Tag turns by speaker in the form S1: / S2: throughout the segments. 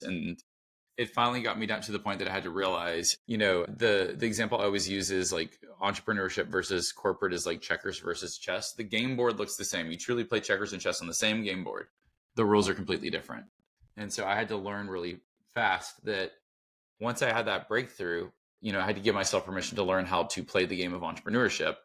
S1: And it finally got me down to the point that I had to realize, the example I always use is like entrepreneurship versus corporate is like checkers versus chess. The game board looks the same. You truly play checkers and chess on the same game board. The rules are completely different. And so I had to learn really fast that once I had that breakthrough, I had to give myself permission to learn how to play the game of entrepreneurship.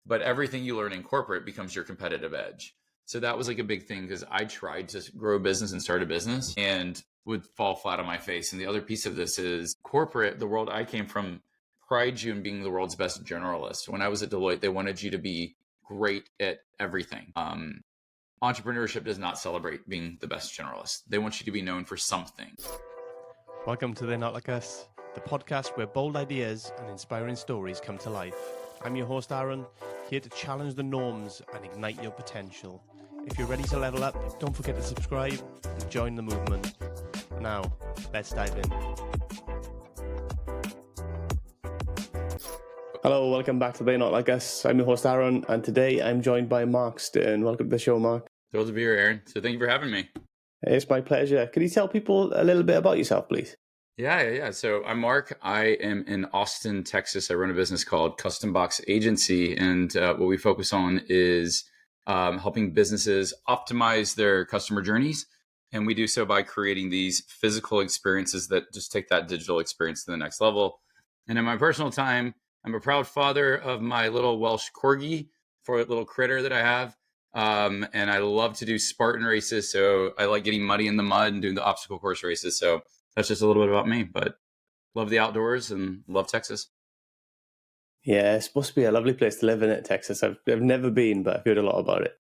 S1: But everything you learn in corporate becomes your competitive edge. So that was like a big thing because I tried to grow a business and start a business and would fall flat on my face. And the other piece of this is corporate, the world I came from, prides you in being the world's best generalist. When I was at Deloitte, they wanted you to be great at everything. Entrepreneurship does not celebrate being the best generalist. They want you to be known for something.
S2: Welcome to They're Not Like Us, the podcast where bold ideas and inspiring stories come to life. I'm your host, Aaron, here to challenge the norms and ignite your potential. If you're ready to level up, don't forget to subscribe and join the movement. Now, let's dive in. Hello, welcome back to They're Not Like Us. I'm your host, Aaron, and today I'm joined by Mark Stern. Welcome to the show, Mark.
S1: Thrilled to be here, Aaron. So thank you for having me.
S2: It's my pleasure. Could you tell people a little bit about yourself, please?
S1: Yeah. So I'm Mark. I am in Austin, Texas. I run a business called Custom Box Agency. And what we focus on is helping businesses optimize their customer journeys. And we do so by creating these physical experiences that just take that digital experience to the next level. And in my personal time, I'm a proud father of my little Welsh corgi, for a little critter that I have. And I love to do Spartan races. So I like getting muddy in the mud and doing the obstacle course races. So that's just a little bit about me, but love the outdoors and love Texas.
S2: Yeah, it's supposed to be a lovely place to live in it, Texas. I've never been, but I've heard a lot about it.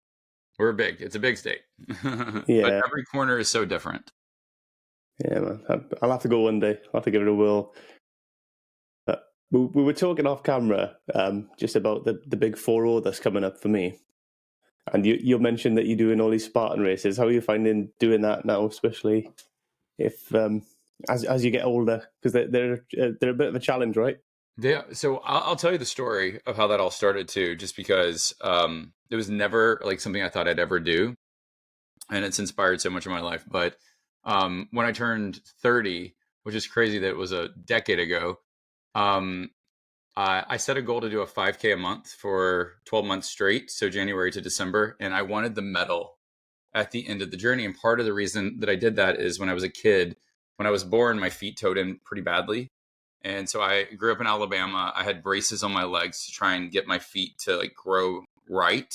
S1: We're big. It's a big state.
S2: Yeah.
S1: But every corner is so different.
S2: Yeah, man. I'll have to go one day. I'll have to give it a whirl. We were talking off camera just about the big 4-0 that's coming up for me. And you mentioned that you're doing all these Spartan races. How are you finding doing that now, especially if as you get older? Because they're a bit of a challenge, right?
S1: So I'll tell you the story of how that all started too, just because it was never like something I thought I'd ever do. And it's inspired so much of my life. But when I turned 30, which is crazy that it was a decade ago, I set a goal to do a 5K a month for 12 months straight. So January to December. And I wanted the medal at the end of the journey. And part of the reason that I did that is when I was a kid, when I was born, my feet toed in pretty badly. And so I grew up in Alabama. I had braces on my legs to try and get my feet to like grow right.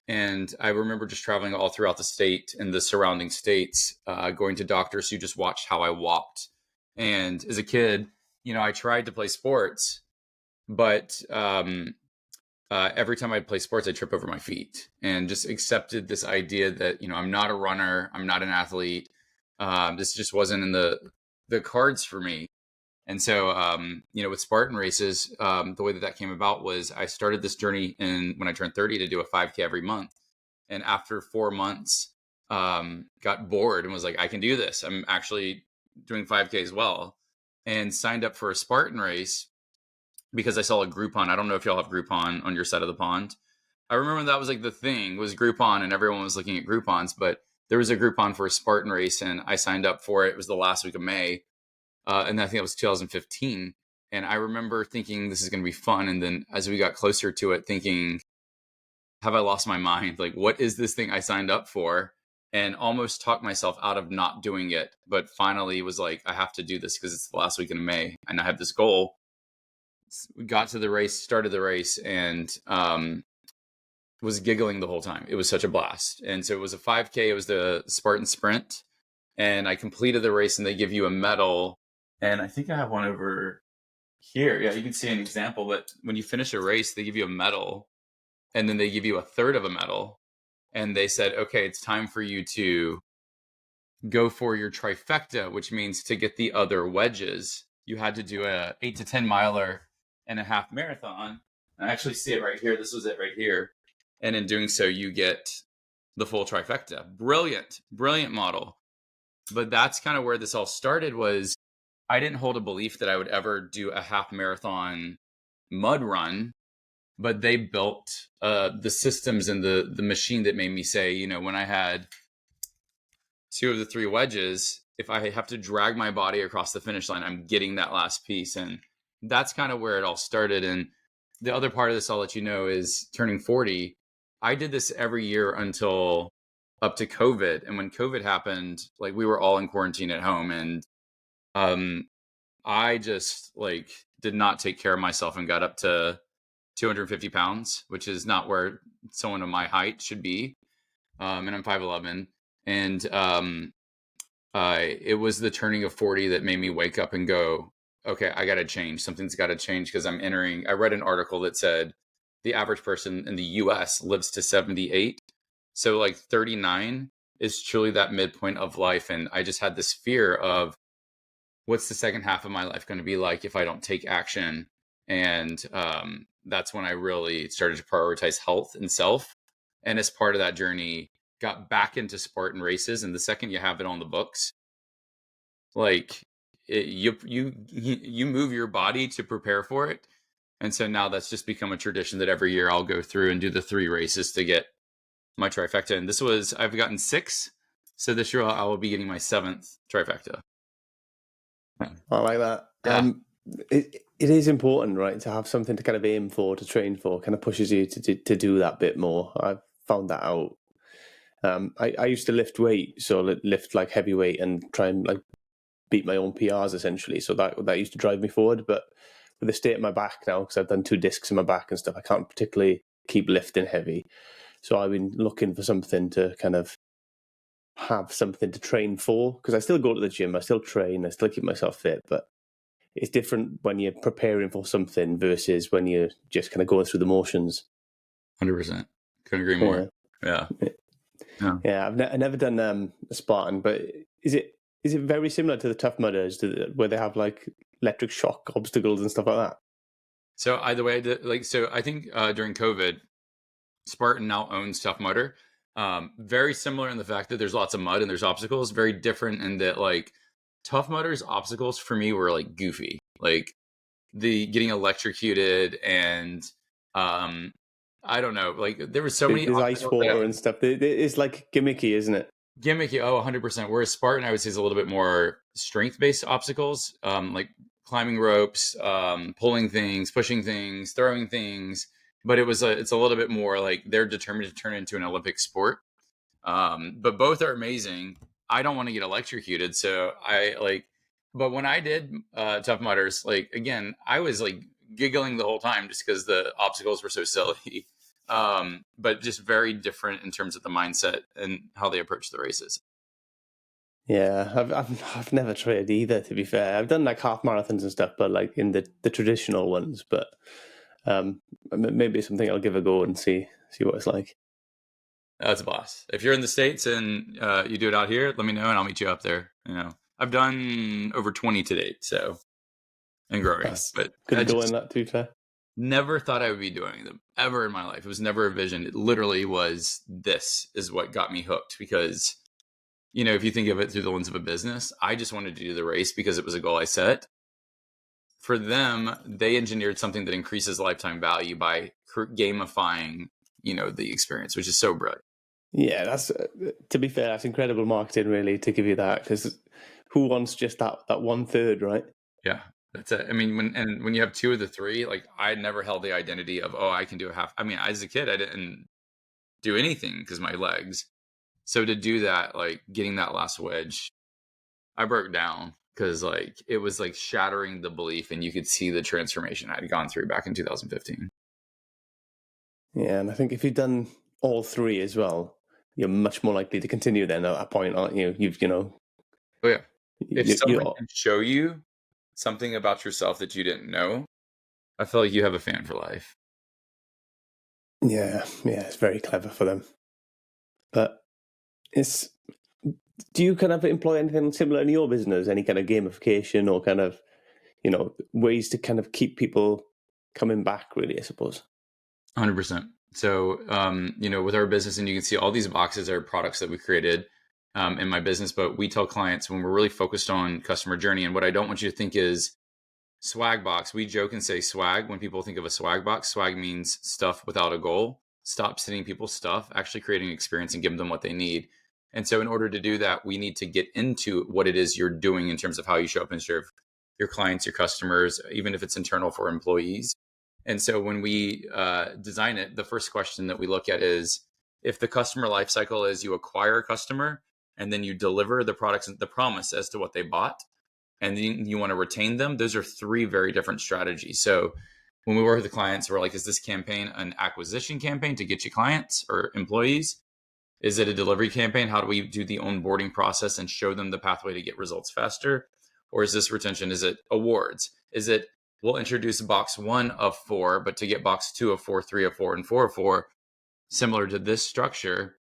S1: And I remember just traveling all throughout the state and the surrounding states, going to doctors who just watched how I walked. And as a kid, I tried to play sports, but every time I'd play sports, I'd trip over my feet and just accepted this idea that, I'm not a runner. I'm not an athlete. This just wasn't in the cards for me. And so, with Spartan races, the way that came about was I started this journey when I turned 30 to do a 5K every month. And after 4 months, got bored and was like, I can do this. I'm actually doing 5K as well, and signed up for a Spartan race because I saw a Groupon. I don't know if y'all have Groupon on your side of the pond. I remember that was like the thing was Groupon, and everyone was looking at Groupons, but there was a Groupon for a Spartan race, and I signed up for it. It was the last week of May. And I think it was 2015. And I remember thinking this is going to be fun. And then as we got closer to it, thinking, have I lost my mind? Like, what is this thing I signed up for? And almost talked myself out of not doing it. But finally was like, I have to do this because it's the last week in May. And I have this goal. We got to the race, started the race, and was giggling the whole time. It was such a blast. And so it was a 5K. It was the Spartan Sprint. And I completed the race, and they give you a medal. And I think I have one over here. Yeah, you can see an example that when you finish a race, they give you a medal, and then they give you a third of a medal. And they said, okay, it's time for you to go for your trifecta, which means to get the other wedges. You had to do a 8 to 10 miler and a half marathon. I actually see it right here. This was it right here. And in doing so, you get the full trifecta. Brilliant model. But that's kind of where this all started. Was I didn't hold a belief that I would ever do a half marathon mud run, but they built the systems and the machine that made me say, when I had 2 of the 3 wedges, if I have to drag my body across the finish line, I'm getting that last piece. And that's kind of where it all started. And the other part of this, I'll let you know, is turning 40. I did this every year until up to COVID. And when COVID happened, like we were all in quarantine at home, and I just like did not take care of myself and got up to 250 pounds, which is not where someone of my height should be. And I'm 5'11". And it was the turning of 40 that made me wake up and go, okay, I got to change. Something's got to change, because I read an article that said the average person in the US lives to 78. So like 39 is truly that midpoint of life. And I just had this fear of, what's the second half of my life going to be like if I don't take action? And that's when I really started to prioritize health and self. And as part of that journey, got back into Spartan races. And the second you have it on the books, like you move your body to prepare for it. And so now that's just become a tradition that every year I'll go through and do the 3 races to get my trifecta. And I've gotten 6. So this year I will be getting my 7th trifecta.
S2: I like that.
S1: Yeah.
S2: It is important, right, to have something to kind of aim for, to train for. Kind of pushes you to do that bit more. I've found that out. I used to lift weight, so lift like heavy weight and try and like beat my own PRs essentially. So that used to drive me forward. But with the state of my back now, because I've done 2 discs in my back and stuff, I can't particularly keep lifting heavy. So I've been looking for something to kind of have something to train for, because I still go to the gym, I still train, I still keep myself fit, but it's different when you're preparing for something versus when you're just kind of going through the motions.
S1: 100%. Couldn't agree more. Yeah.
S2: I've never done a Spartan, but is it very similar to the Tough Mudders, where they have like electric shock obstacles and stuff like that?
S1: So either way, I think during COVID, Spartan now owns Tough Mudder. Very similar in the fact that there's lots of mud and there's obstacles. Very different in that, like, Tough Mudder's obstacles for me were like goofy, like the getting electrocuted and I don't know, like there were so many
S2: ice water and stuff. It's like gimmicky, isn't it?
S1: Gimmicky. Oh, 100%. Whereas Spartan, I would say, is a little bit more strength-based obstacles, like climbing ropes, pulling things, pushing things, throwing things. But it's a little bit more like they're determined to turn it into an Olympic sport. But both are amazing. I don't want to get electrocuted, so but when I did Tough Mudders, like, again, I was like giggling the whole time just because the obstacles were so silly. But just very different in terms of the mindset and how they approach the races.
S2: Yeah, I've never trained either, to be fair. I've done like half marathons and stuff, but like in the traditional ones. But maybe it's something I'll give a go and see what it's like.
S1: That's a blast. If you're in the States and you do it out here, let me know and I'll meet you up there. I've done over 20 to date, so, and growing. But
S2: couldn't go in that, to be fair.
S1: Never thought I would be doing them ever in my life. It was never a vision. It literally was, this is what got me hooked, because, if you think of it through the lens of a business, I just wanted to do the race because it was a goal I set. For them, they engineered something that increases lifetime value by gamifying, the experience, which is so brilliant.
S2: Yeah, that's, to be fair, that's incredible marketing, really, to give you that, because who wants just that 1/3, right?
S1: Yeah. That's it. I mean, when you have 2 of the 3, like, I never held the identity of, I can do a half. I mean, as a kid, I didn't do anything because my legs. So to do that, like getting that last wedge, I broke down because like it was like shattering the belief, and you could see the transformation I had gone through back in 2015.
S2: Yeah, and I think if you've done all 3 as well, you're much more likely to continue then at that point, aren't you?
S1: Oh yeah. If someone can show you something about yourself that you didn't know, I feel like you have a fan for life.
S2: Yeah, it's very clever for them. But do you kind of employ anything similar in your business? Any kind of gamification or kind of, ways to kind of keep people coming back, really, I suppose?
S1: 100%. So, with our business, and you can see all these boxes are products that we created in my business, but we tell clients when we're really focused on customer journey, and what I don't want you to think is swag box. We joke and say swag. When people think of a swag box, swag means stuff without a goal. Stop sending people stuff, actually creating an experience and giving them what they need. And so in order to do that, we need to get into what it is you're doing in terms of how you show up and serve your clients, your customers, even if it's internal for employees. And so when we design it, the first question that we look at is, if the customer life cycle is you acquire a customer and then you deliver the products, the promise as to what they bought, and then you want to retain them, those are three very different strategies. So when we work with the clients, we're like, is this campaign an acquisition campaign to get you clients or employees? Is it a delivery campaign? How do we do the onboarding process and show them the pathway to get results faster? Or is this retention? Is it awards? Is it, we'll introduce box 1 of 4, but to get box 2 of 4, 3 of 4, and 4 of 4, similar to this structure,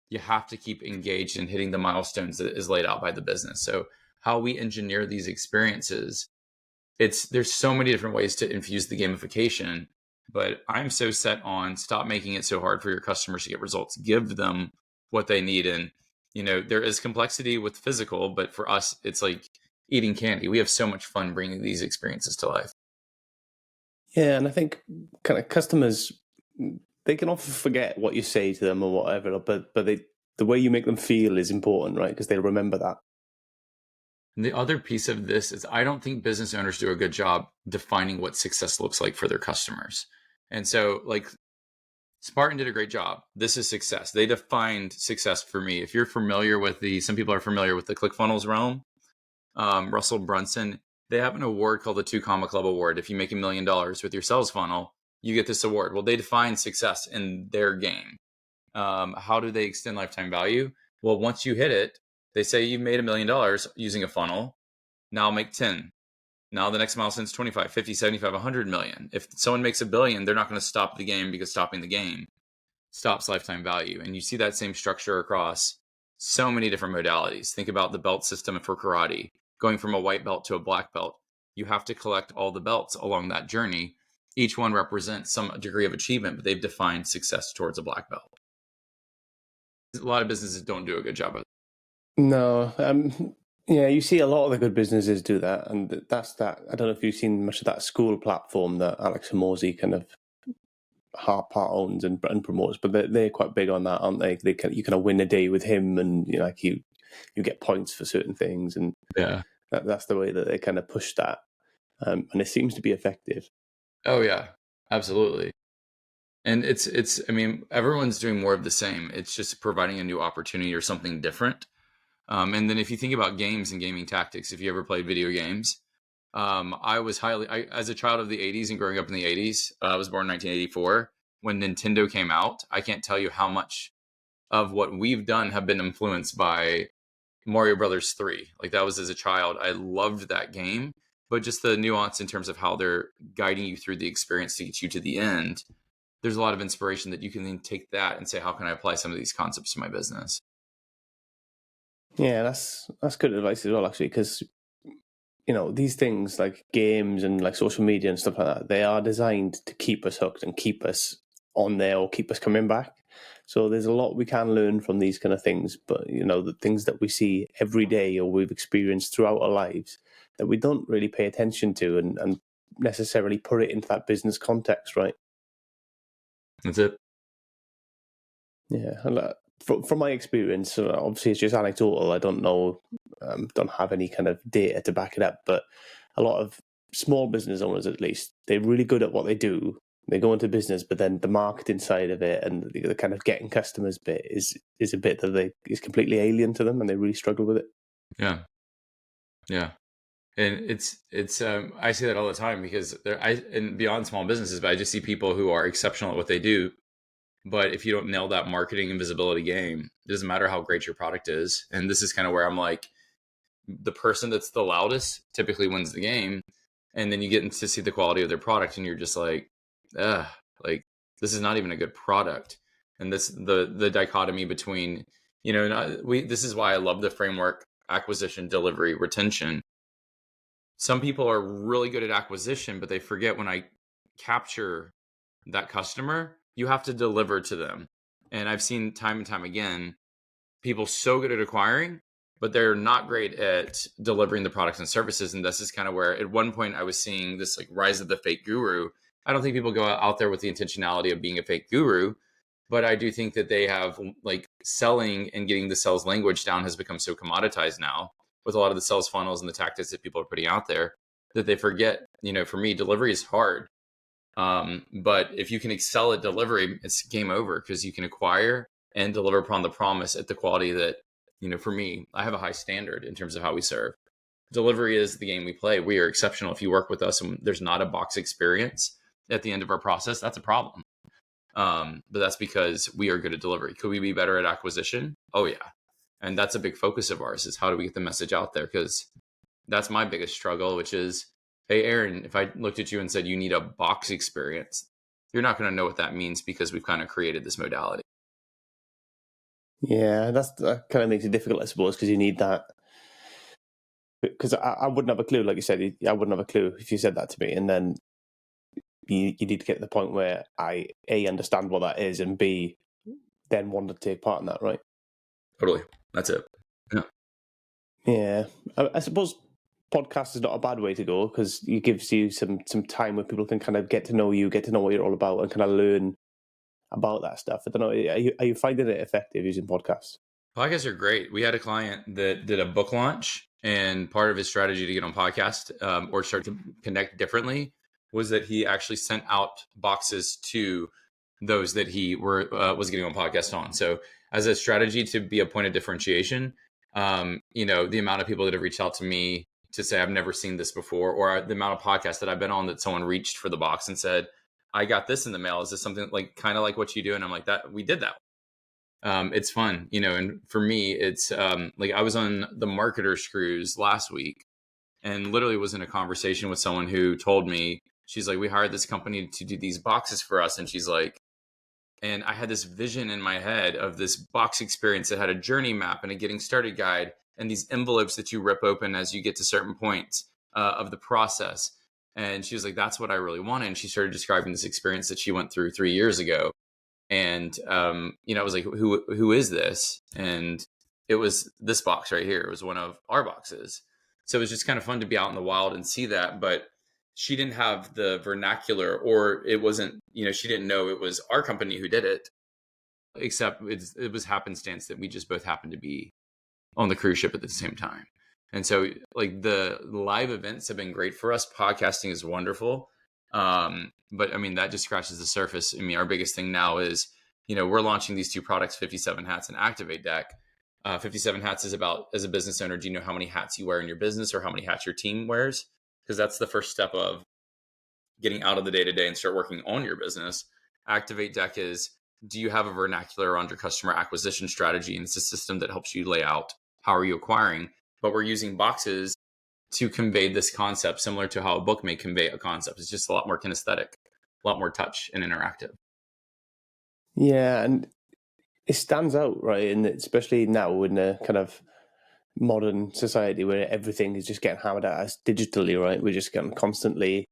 S1: you have to keep engaged in hitting the milestones that is laid out by the business. So how we engineer these experiences, there's so many different ways to infuse the gamification, but I'm so set on stop making it so hard for your customers to get results. Give them what they need. And, there is complexity with physical, but for us, it's like eating candy. We have so much fun bringing these experiences to life.
S2: Yeah, and I think kind of customers, they can often forget what you say to them or whatever, but the way you make them feel is important, right? Because they'll remember that.
S1: And the other piece of this is I don't think business owners do a good job defining what success looks like for their customers. And so like Spartan did a great job. This is success. They defined success for me. If you're familiar with some people are familiar with the ClickFunnels realm, Russell Brunson, they have an award called the 2 Comma Club Award. If you make $1 million with your sales funnel, you get this award. Well, they define success in their game. How do they extend lifetime value? Well, once you hit it, they say you made $1 million using a funnel. Now make 10. Now the next milestone is 25, 50, 75, 100 million. If someone makes $1 billion, they're not going to stop the game because stopping the game stops lifetime value. And you see that same structure across so many different modalities. Think about the belt system for karate, going from a white belt to a black belt. You have to collect all the belts along that journey. Each one represents some degree of achievement, but they've defined success towards a black belt. A lot of businesses don't do a good job of it.
S2: No, yeah, you see a lot of the good businesses do that, and that's that. I don't know if you've seen much of that school platform that Alex Hormozi kind of part owns and promotes, but they're quite big on that, aren't they? You kind of win a day with him, and you get points for certain things, and
S1: yeah,
S2: that's the way that they kind of push that, and it seems to be effective.
S1: Oh yeah, absolutely. And I mean, everyone's doing more of the same. It's just providing a new opportunity or something different. And then if you think about games and gaming tactics, if you ever played video games, as a child of the 80s and growing up in the 80s, I was born in 1984. When Nintendo came out, I can't tell you how much of what we've done have been influenced by Mario Brothers 3. Like that was as a child. I loved that game, but just the nuance in terms of how they're guiding you through the experience to get you to the end. There's a lot of inspiration that you can then take that and say, how can I apply some of these concepts to my business?
S2: Yeah, that's good advice as well, actually, because these things like games and like social media and stuff like that, they are designed to keep us hooked and keep us on there or keep us coming back. So there's a lot we can learn from these kind of things, but the things that we see every day or we've experienced throughout our lives that we don't really pay attention to and necessarily put it into that business context, right?
S1: That's it.
S2: Yeah, from my experience, obviously it's just anecdotal. I don't know, don't have any kind of data to back it up. But a lot of small business owners, at least, they're really good at what they do. They go into business, but then the marketing side of it and the kind of getting customers bit is a bit that is completely alien to them, and they really struggle with it.
S1: Yeah, yeah. And it's I see that all the time because and beyond small businesses, but I just see people who are exceptional at what they do. But if you don't nail that marketing and visibility game, it doesn't matter how great your product is. And this is kind of where I'm like, the person that's the loudest typically wins the game. And then you get to see the quality of their product and you're just like, like this is not even a good product. And the dichotomy between, this is why I love the framework: acquisition, delivery, retention. Some people are really good at acquisition, but they forget when I capture that customer, you have to deliver to them. And I've seen time and time again, people so good at acquiring, but they're not great at delivering the products and services. And this is kind of where at one point I was seeing this like rise of the fake guru. I don't think people go out there with the intentionality of being a fake guru, but I do think that they have like selling and getting the sales language down has become so commoditized now with a lot of the sales funnels and the tactics that people are putting out there that they forget, for me, delivery is hard. But if you can excel at delivery, it's game over because you can acquire and deliver upon the promise at the quality that, for me, I have a high standard in terms of how we serve. Delivery is the game we play. We are exceptional. If you work with us and there's not a box experience at the end of our process, that's a problem. But that's because we are good at delivery. Could we be better at acquisition? Oh yeah. And that's a big focus of ours, is how do we get the message out there? Because that's my biggest struggle, which is, hey, Aaron, if I looked at you and said you need a box experience, you're not going to know what that means because we've kind of created this modality.
S2: Yeah, that kind of makes it difficult, I suppose, because you need that. Because I wouldn't have a clue, like you said, I wouldn't have a clue if you said that to me. And then you need to get to the point where I, A, understand what that is, and B, then want to take part in that, right?
S1: Totally. That's it. Yeah.
S2: Yeah. I suppose podcast is not a bad way to go because it gives you some time where people can kind of get to know you, get to know what you're all about, and kind of learn about that stuff. I don't know. Are you finding it effective using podcasts?
S1: Podcasts are great. We had a client that did a book launch, and part of his strategy to get on podcast or start to connect differently was that he actually sent out boxes to those that he was getting on podcast on. So as a strategy to be a point of differentiation, the amount of people that have reached out to me to say, I've never seen this before, or the amount of podcasts that I've been on that someone reached for the box and said, I got this in the mail. Is this something like kind of like what you do? And I'm like, that we did that. It's fun, and for me, it's like I was on the marketer's cruise last week and literally was in a conversation with someone who told me, she's like, we hired this company to do these boxes for us. And she's like, and I had this vision in my head of this box experience that had a journey map and a getting started guide and these envelopes that you rip open as you get to certain points of the process. And she was like, that's what I really wanted. And she started describing this experience that she went through 3 years ago. And, I was like, who is this? And it was this box right here. It was one of our boxes. So it was just kind of fun to be out in the wild and see that. But she didn't have the vernacular, or it wasn't, she didn't know it was our company who did it, except it was happenstance that we just both happened to be on the cruise ship at the same time. And so like the live events have been great for us. Podcasting is wonderful. But I mean, that just scratches the surface. I mean, our biggest thing now is, we're launching these two products, 57 Hats and Activate Deck. 57 Hats is about, as a business owner, do you know how many hats you wear in your business or how many hats your team wears? Because that's the first step of getting out of the day-to-day and start working on your business. Activate Deck is, do you have a vernacular around your customer acquisition strategy? And it's a system that helps you lay out how are you acquiring. But we're using boxes to convey this concept, similar to how a book may convey a concept. It's just a lot more kinesthetic, a lot more touch and interactive.
S2: Yeah, and it stands out, right? And especially now in a kind of modern society where everything is just getting hammered at us digitally, right? We're just getting constantly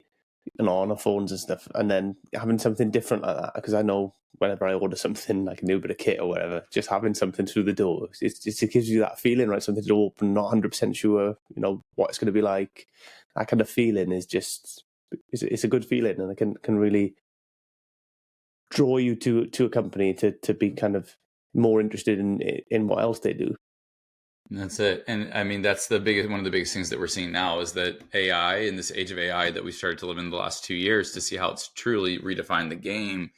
S2: on our phones and stuff, and then having something different like that. Because I know whenever I order something like a new bit of kit or whatever, just having something through the door, it gives you that feeling, right? Something to open, not 100% sure, what it's going to be like. That kind of feeling is just, it's a good feeling, and it can really draw you to a company to be kind of more interested in what else they do.
S1: That's it. And I mean, that's one of the biggest things that we're seeing now is that AI, in this age of AI that we started to live in the last 2 years, to see how it's truly redefined the game.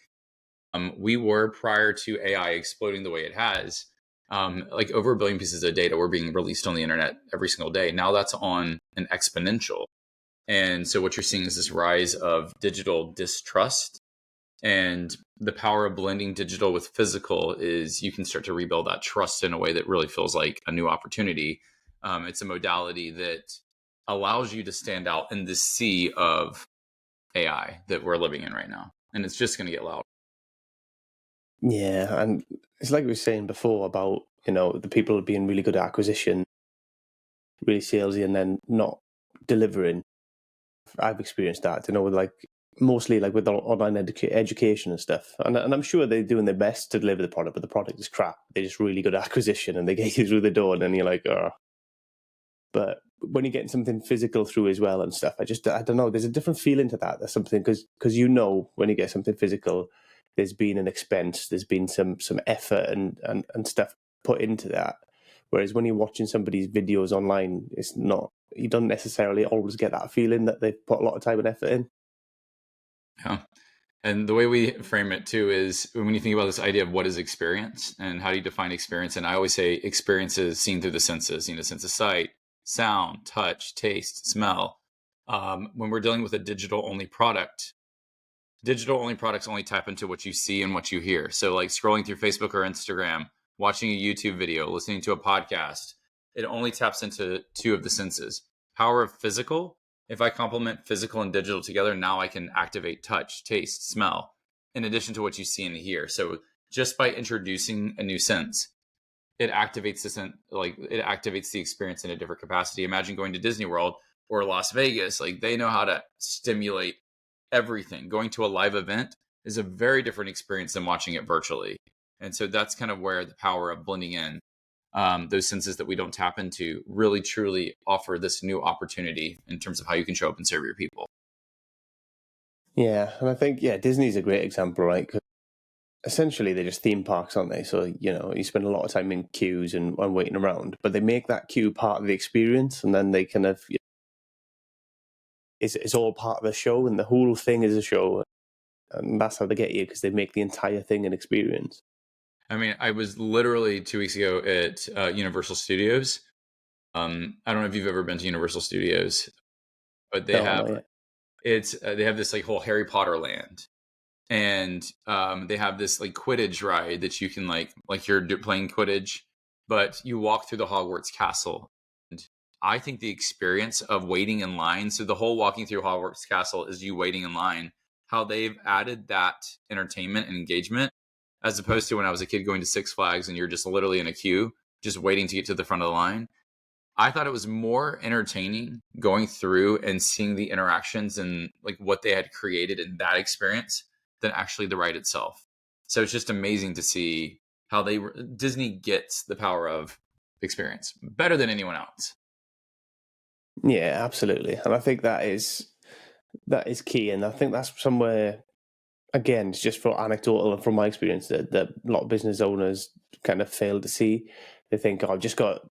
S1: We were, prior to AI exploding the way it has, like over 1 billion pieces of data were being released on the internet every single day. Now that's on an exponential. And so what you're seeing is this rise of digital distrust. And the power of blending digital with physical is you can start to rebuild that trust in a way that really feels like a new opportunity. It's a modality that allows you to stand out in this sea of AI that we're living in right now. And it's just going to get louder.
S2: Yeah, and it's like we were saying before about, the people being really good at acquisition, really salesy, and then not delivering. I've experienced that, like mostly like with online education and stuff. And I'm sure they're doing their best to deliver the product, but the product is crap. They're just really good at acquisition and they get you through the door and then you're like, oh. But when you're getting something physical through as well and stuff, I don't know, there's a different feeling to that. There's something, because when you get something physical, there's been an expense, there's been some effort and stuff put into that. Whereas when you're watching somebody's videos online, it's not, you don't necessarily always get that feeling that they've put a lot of time and effort in.
S1: Yeah. And the way we frame it too is when you think about this idea of what is experience and how do you define experience? And I always say experience is seen through the senses, sense of sight, sound, touch, taste, smell. When we're dealing with a digital only products only tap into what you see and what you hear. So like scrolling through Facebook or Instagram, watching a YouTube video, listening to a podcast, it only taps into two of the senses. Power of physical. If I complement physical and digital together, now I can activate touch, taste, smell, in addition to what you see and hear. So just by introducing a new sense, it activates it activates the experience in a different capacity. Imagine going to Disney World or Las Vegas. Like they know how to stimulate everything. Going to a live event is a very different experience than watching it virtually. And so that's kind of where the power of blending in those senses that we don't tap into really truly offer this new opportunity in terms of how you can show up and serve your people.
S2: Yeah, and I think, Disney's a great example, right? 'Cause essentially they're just theme parks, aren't they? So, you spend a lot of time in queues and waiting around, but they make that queue part of the experience, and then they kind of, it's all part of the show, and the whole thing is a show. And that's how they get you, because they make the entire thing an experience.
S1: I mean, I was literally 2 weeks ago at Universal Studios. I don't know if you've ever been to Universal Studios, but they have this like whole Harry Potter land, and they have this like Quidditch ride that you can like you're playing Quidditch, but you walk through the Hogwarts castle. And I think the experience of waiting in line, so the whole walking through Hogwarts castle is you waiting in line, how they've added that entertainment and engagement, as opposed to when I was a kid going to Six Flags and you're just literally in a queue, just waiting to get to the front of the line. I thought it was more entertaining going through and seeing the interactions and like what they had created in that experience than actually the ride itself. So it's just amazing to see how Disney gets the power of experience better than anyone else.
S2: Yeah, absolutely. And I think that is that key. And I think that's somewhere, again, it's just for anecdotal and from my experience, that a lot of business owners kind of fail to see. They think, oh, I've just got,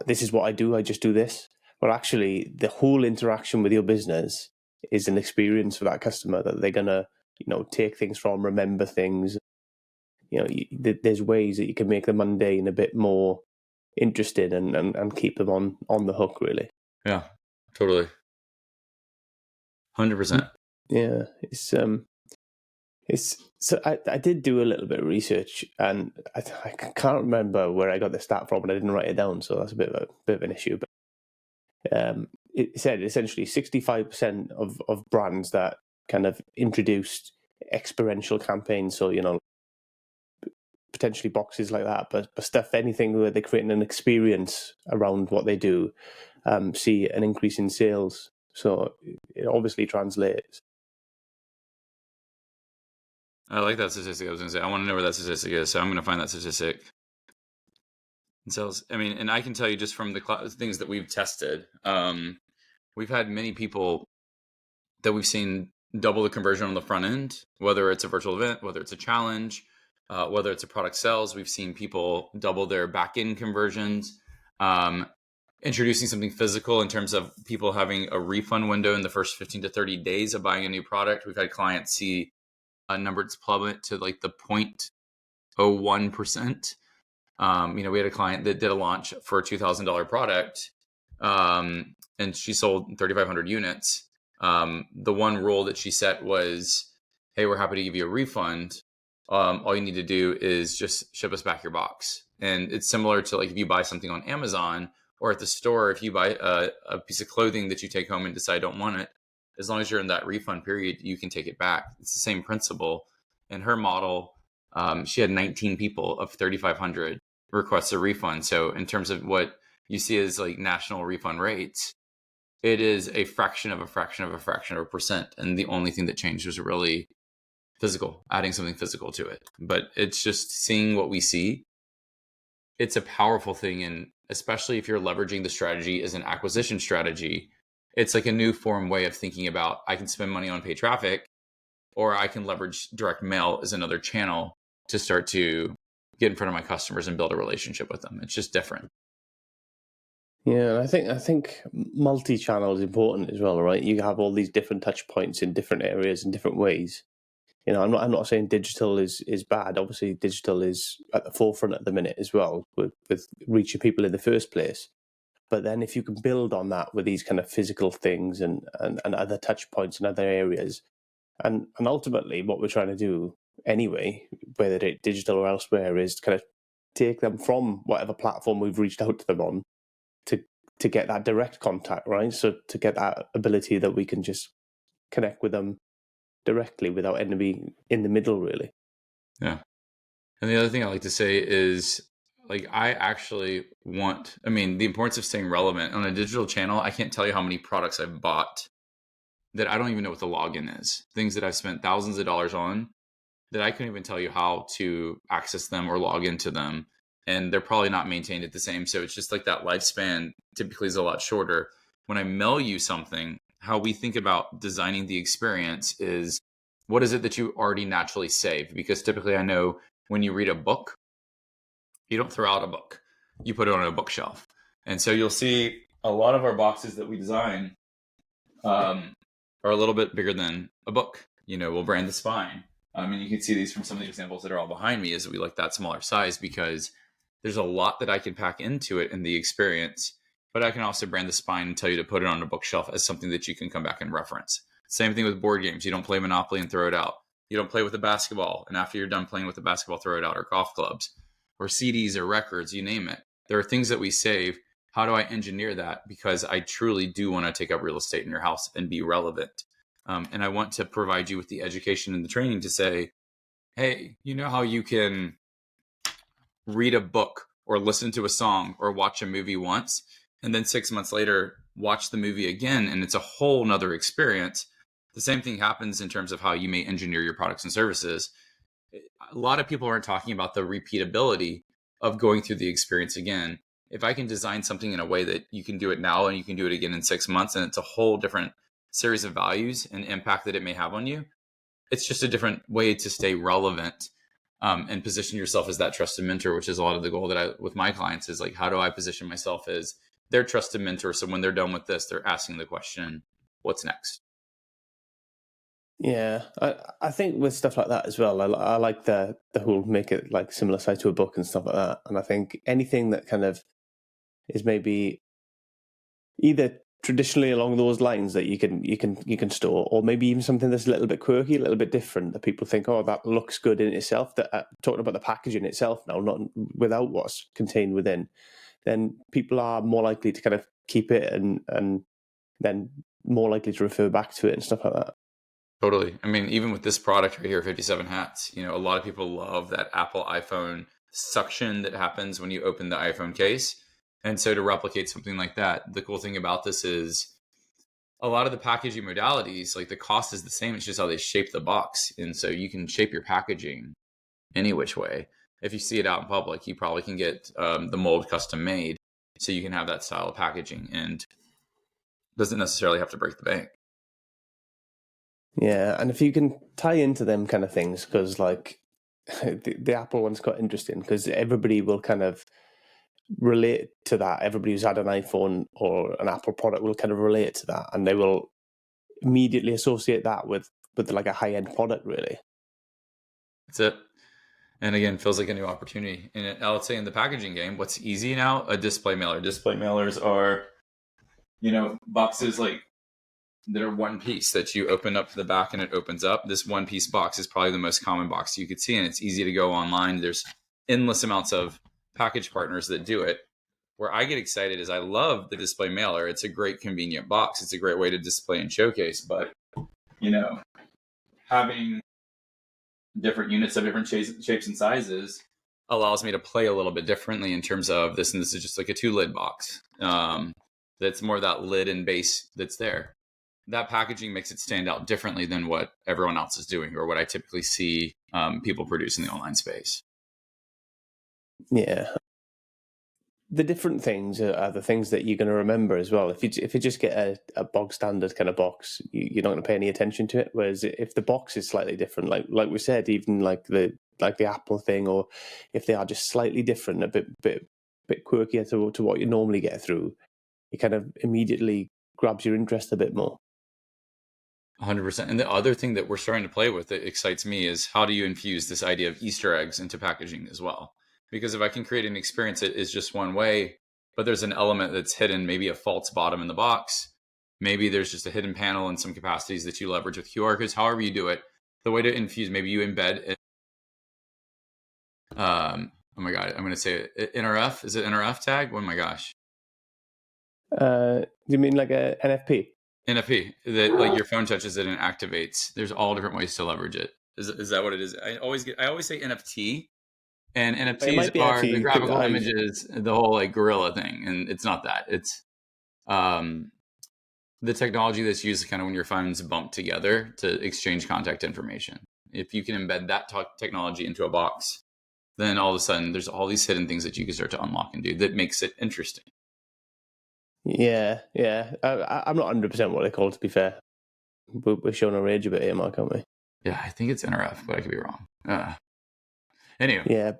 S2: this is what I do, I just do this. But actually, the whole interaction with your business is an experience for that customer that they're going to, take things from, remember things. There's ways that you can make the mundane a bit more interesting and keep them on the hook, really.
S1: Yeah, totally. 100%.
S2: Yeah, so I did do a little bit of research, and I can't remember where I got the stat from, and I didn't write it down, so that's a bit of an issue. But it said essentially 65% of brands that kind of introduced experiential campaigns, so potentially boxes like that, but stuff, anything where they're creating an experience around what they do, see an increase in sales. So it obviously translates.
S1: I like that statistic. I was going to say, I want to know where that statistic is. So I'm going to find that statistic. And sales, I mean, and I can tell you just from the things that we've tested, we've had many people that we've seen double the conversion on the front end, whether it's a virtual event, whether it's a challenge, whether it's a product sales. We've seen people double their back end conversions, introducing something physical in terms of people having a refund window in the first 15 to 30 days of buying a new product. We've had clients see numbers plummet to like the 0.01%. We had a client that did a launch for a $2,000 product, and she sold 3,500 units. The one rule that she set was, hey, we're happy to give you a refund. All you need to do is just ship us back your box. And it's similar to like if you buy something on Amazon or at the store, if you buy a piece of clothing that you take home and decide I don't want it, as long as you're in that refund period, you can take it back. It's the same principle. In her model, she had 19 people of 3,500 request a refund. So in terms of what you see as like national refund rates, it is a fraction of a fraction of a fraction of a percent. And the only thing that changed was really physical, adding something physical to it. But it's just seeing what we see. It's a powerful thing. And especially if you're leveraging the strategy as an acquisition strategy, it's like a new form way of thinking about, I can spend money on paid traffic or I can leverage direct mail as another channel to start to get in front of my customers and build a relationship with them. It's just different.
S2: Yeah, I think multi-channel is important as well, right? You have all these different touch points in different areas in different ways. I'm not saying digital is bad. Obviously, digital is at the forefront at the minute as well with reaching people in the first place. But then if you can build on that with these kind of physical things and other touch points in other areas, and ultimately what we're trying to do anyway, whether it's digital or elsewhere, is kind of take them from whatever platform we've reached out to them on to get that direct contact, right? So to get that ability that we can just connect with them directly without anybody in the middle, really.
S1: Yeah. And the other thing I like to say is, like, the importance of staying relevant on a digital channel. I can't tell you how many products I've bought that I don't even know what the login is. Things that I've spent thousands of dollars on that I couldn't even tell you how to access them or log into them. And they're probably not maintained at the same. So it's just like that lifespan typically is a lot shorter. When I mail you something, how we think about designing the experience is, what is it that you already naturally save? Because typically I know when you read a book, you don't throw out a book, you put it on a bookshelf. And so you'll see a lot of our boxes that we design are a little bit bigger than a book. We'll brand the spine. And you can see these from some of the examples that are all behind me, is that we like that smaller size because there's a lot that I can pack into it in the experience, but I can also brand the spine and tell you to put it on a bookshelf as something that you can come back and reference. Same thing with board games. You don't play Monopoly and throw it out. You don't play with a basketball, and after you're done playing with the basketball, throw it out, or golf clubs, or CDs, or records, you name it. There are things that we save. How do I engineer that? Because I truly do want to take up real estate in your house and be relevant. And I want to provide you with the education and the training to say, hey, you know how you can read a book or listen to a song or watch a movie once, and then 6 months later, watch the movie again, and it's a whole nother experience. The same thing happens in terms of how you may engineer your products and services. A lot of people aren't talking about the repeatability of going through the experience again. If I can design something in a way that you can do it now and you can do it again in 6 months, and it's a whole different series of values and impact that it may have on you, it's just a different way to stay relevant and position yourself as that trusted mentor, which is a lot of the goal that I, with my clients, is like, how do I position myself as their trusted mentor? So when they're done with this, they're asking the question, what's next?
S2: Yeah, I think with stuff like that as well, I like the whole make it like similar size to a book and stuff like that. And I think anything that kind of is maybe either traditionally along those lines that you can store, or maybe even something that's a little bit quirky, a little bit different, that people think, oh, that looks good in itself. That talking about the packaging itself now, not without what's contained within, then people are more likely to kind of keep it and then more likely to refer back to it and stuff like that.
S1: Totally. I mean, even with this product right here, 57 hats, a lot of people love that Apple iPhone suction that happens when you open the iPhone case. And so to replicate something like that, the cool thing about this is a lot of the packaging modalities, like the cost is the same. It's just how they shape the box. And so you can shape your packaging any which way. If you see it out in public, you probably can get the mold custom made so you can have that style of packaging, and doesn't necessarily have to break the bank.
S2: Yeah, and if you can tie into them kind of things, because like the Apple one's quite interesting because everybody will kind of relate to that. Everybody who's had an iPhone or an Apple product will kind of relate to that, and they will immediately associate that with like a high-end product, really.
S1: That's it. And again, feels like a new opportunity. And I would say in the packaging game, what's easy now? A display mailer. Display mailers are, boxes like that are one piece that you open up to the back and it opens up. This one piece box is probably the most common box you could see, and it's easy to go online. There's endless amounts of package partners that do it. Where I get excited is I love the display mailer. It's a great convenient box. It's a great way to display and showcase, but having different units of different shapes and sizes allows me to play a little bit differently in terms of this. And this is just like a 2-lid box. That's more that lid and base that's there. That packaging makes it stand out differently than what everyone else is doing, or what I typically see people produce in the online space.
S2: Yeah. the different things are the things that you're going to remember as well. If you just get a bog standard kind of box, you're not going to pay any attention to it. Whereas if the box is slightly different, like we said, even like the Apple thing, or if they are just slightly different, a bit quirkier to what you normally get through, it kind of immediately grabs your interest a bit more.
S1: 100%. And the other thing that we're starting to play with that excites me is how do you infuse this idea of Easter eggs into packaging as well? Because if I can create an experience that is just one way, but there's an element that's hidden, maybe a false bottom in the box, maybe there's just a hidden panel in some capacities that you leverage with QR codes, however you do it, the way to infuse, maybe you embed it. Oh my God, I'm going to say it. NRF. Is it NRF tag? Oh my gosh.
S2: Do you mean like a NFP?
S1: NFP, that like your phone touches it and activates. There's all different ways to leverage it. Is that what it is? I always say NFT, and NFTs are the graphical images, the whole like gorilla thing, and it's not that. It's the technology that's used kind of when your phones bump together to exchange contact information. If you can embed that technology into a box, then all of a sudden there's all these hidden things that you can start to unlock and do that makes it interesting.
S2: Yeah. I'm not 100% what they call it, to be fair. We're showing our age a bit here, Mark, aren't we?
S1: Yeah, I think it's NRF, but I could be wrong. Anyway.
S2: Yeah.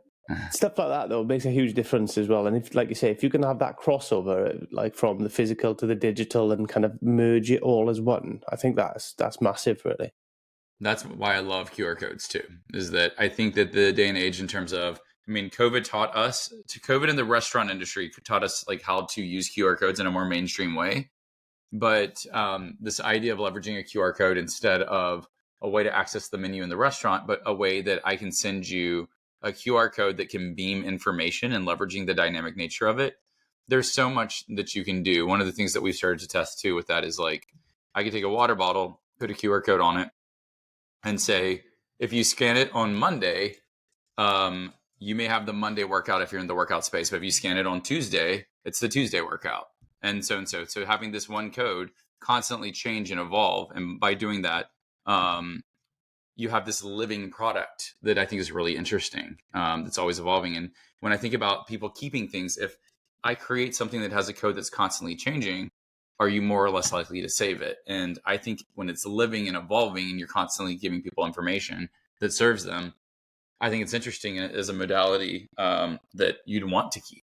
S2: Stuff like that, though, makes a huge difference as well. And if, like you say, if you can have that crossover, like from the physical to the digital and kind of merge it all as one, I think that's massive, really.
S1: That's why I love QR codes too, is that I think that the day and age in terms of, I mean, COVID in the restaurant industry taught us like how to use QR codes in a more mainstream way. But this idea of leveraging a QR code instead of a way to access the menu in the restaurant, but a way that I can send you a QR code that can beam information and leveraging the dynamic nature of it. There's so much that you can do. One of the things that we've started to test too with that is like, I could take a water bottle, put a QR code on it, and say, if you scan it on Monday, you may have the Monday workout if you're in the workout space, but if you scan it on Tuesday, it's the Tuesday workout. And so. So having this one code constantly change and evolve. And by doing that, you have this living product that I think is really interesting. That's always evolving. And when I think about people keeping things, if I create something that has a code that's constantly changing, are you more or less likely to save it? And I think when it's living and evolving and you're constantly giving people information that serves them, I think it's interesting as a modality that you'd want to keep.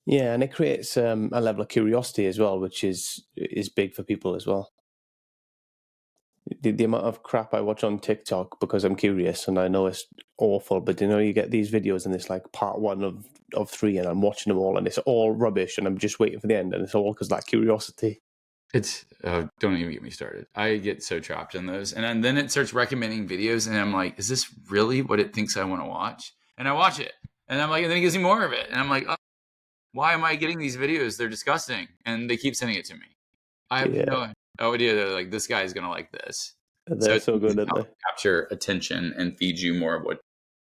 S2: Yeah, and it creates a level of curiosity as well, which is big for people as well. The amount of crap I watch on TikTok because I'm curious, and I know it's awful, but you get these videos and it's like part 1 of 3, and I'm watching them all, and it's all rubbish, and I'm just waiting for the end, and it's all because of that curiosity.
S1: It's don't even get me started. I get so trapped in those, and then it starts recommending videos, and I'm like, is this really what it thinks I want to watch? And I watch it, and I'm like, and then it gives me more of it, and I'm like, oh, why am I getting these videos? They're disgusting, and they keep sending it to me. I have no idea that like this guy is gonna like this.
S2: They're so good at they
S1: capture attention and feed you more of what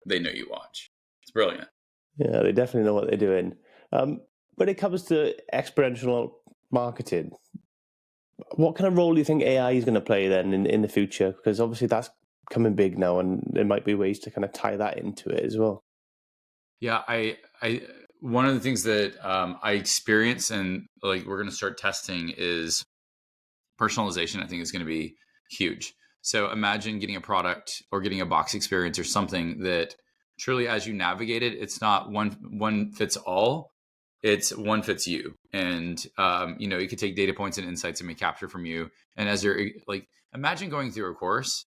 S1: they know you watch. It's brilliant.
S2: Yeah, they definitely know what they're doing. When it comes to exponential marketing, what kind of role do you think AI is going to play then in the future? Because obviously that's coming big now, and there might be ways to kind of tie that into it as well.
S1: Yeah, I one of the things that I experience and like we're going to start testing is personalization. I think is going to be huge. So imagine getting a product or getting a box experience or something that truly, as you navigate it, it's not one fits all. It's one fits you. And, you could take data points and insights it may capture from you. And as you're like, imagine going through a course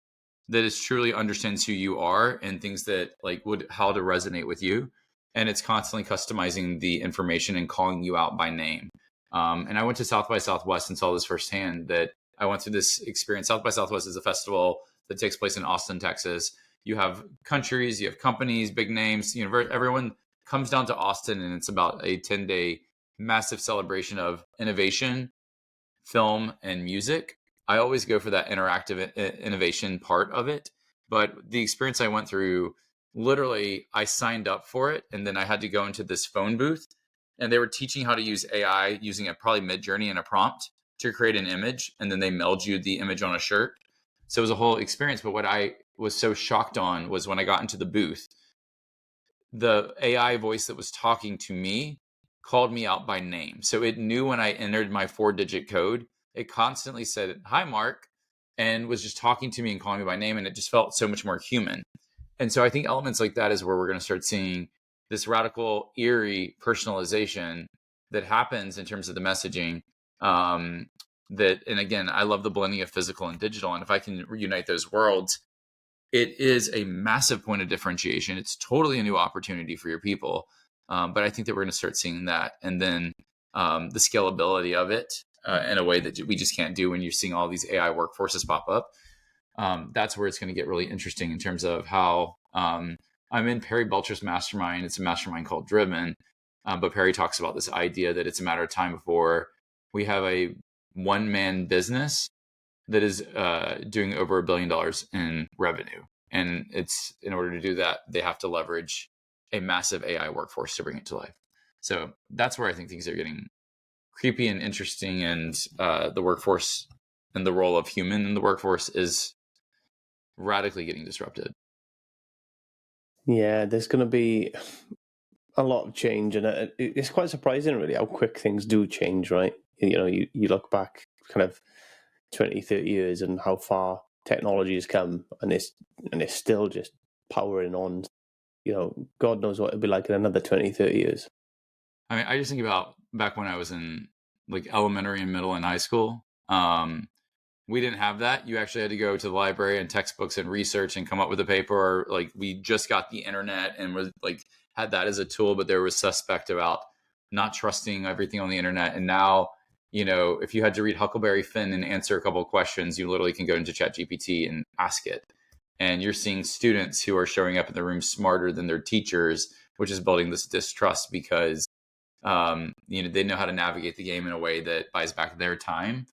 S1: that is truly understands who you are and things that like how to resonate with you. And it's constantly customizing the information and calling you out by name. And I went to South by Southwest and saw this firsthand that I went through this experience. South by Southwest is a festival that takes place in Austin, Texas. You have countries, you have companies, big names, everyone comes down to Austin, and it's about a 10-day massive celebration of innovation, film, and music. I always go for that interactive innovation part of it. But the experience I went through, literally, I signed up for it, and then I had to go into this phone booth, and they were teaching how to use AI using a probably Mid-Journey and a prompt to create an image, and then they mailed you the image on a shirt. So it was a whole experience. But what I was so shocked on was when I got into the booth, the AI voice that was talking to me called me out by name. So it knew when I entered my 4-digit code, it constantly said, "Hi, Mark," and was just talking to me and calling me by name. And it just felt so much more human. And so I think elements like that is where we're going to start seeing this radical, eerie personalization that happens in terms of the messaging. And again, I love the blending of physical and digital. And if I can reunite those worlds, it is a massive point of differentiation. It's totally a new opportunity for your people. But I think that we're going to start seeing that. And then the scalability of it in a way that we just can't do when you're seeing all these AI workforces pop up. That's where it's going to get really interesting in terms of how I'm in Perry Belcher's mastermind. It's a mastermind called Driven. But Perry talks about this idea that it's a matter of time before we have a one-man business that is doing over $1 billion in revenue. And it's in order to do that, they have to leverage a massive AI workforce to bring it to life. So that's where I think things are getting creepy and interesting. And the workforce and the role of human in the workforce is radically getting disrupted.
S2: Yeah, there's going to be a lot of change, and it's quite surprising, really, how quick things do change, right? You look back kind of 20, 30 years and how far technology has come, and it's still just powering on. God knows what it'll be like in another 20, 30 years.
S1: I mean, I just think about back when I was in like elementary and middle and high school. We didn't have that. You actually had to go to the library and textbooks and research and come up with a paper. Or like we just got the internet and was like had that as a tool, but there was suspect about not trusting everything on the internet. And now, if you had to read Huckleberry Finn and answer a couple of questions, you literally can go into ChatGPT and ask it. And you're seeing students who are showing up in the room smarter than their teachers, which is building this distrust because they know how to navigate the game in a way that buys back their time.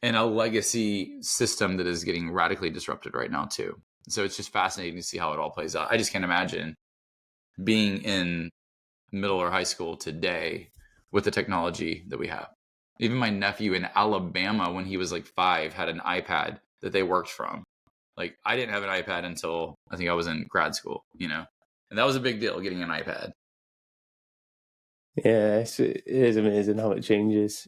S1: And a legacy system that is getting radically disrupted right now too. So it's just fascinating to see how it all plays out. I just can't imagine being in middle or high school today with the technology that we have. Even my nephew in Alabama, when he was like 5, had an iPad that they worked from. Like I didn't have an iPad until I think I was in grad school, and that was a big deal, getting an iPad.
S2: Yeah, it is amazing how it changes.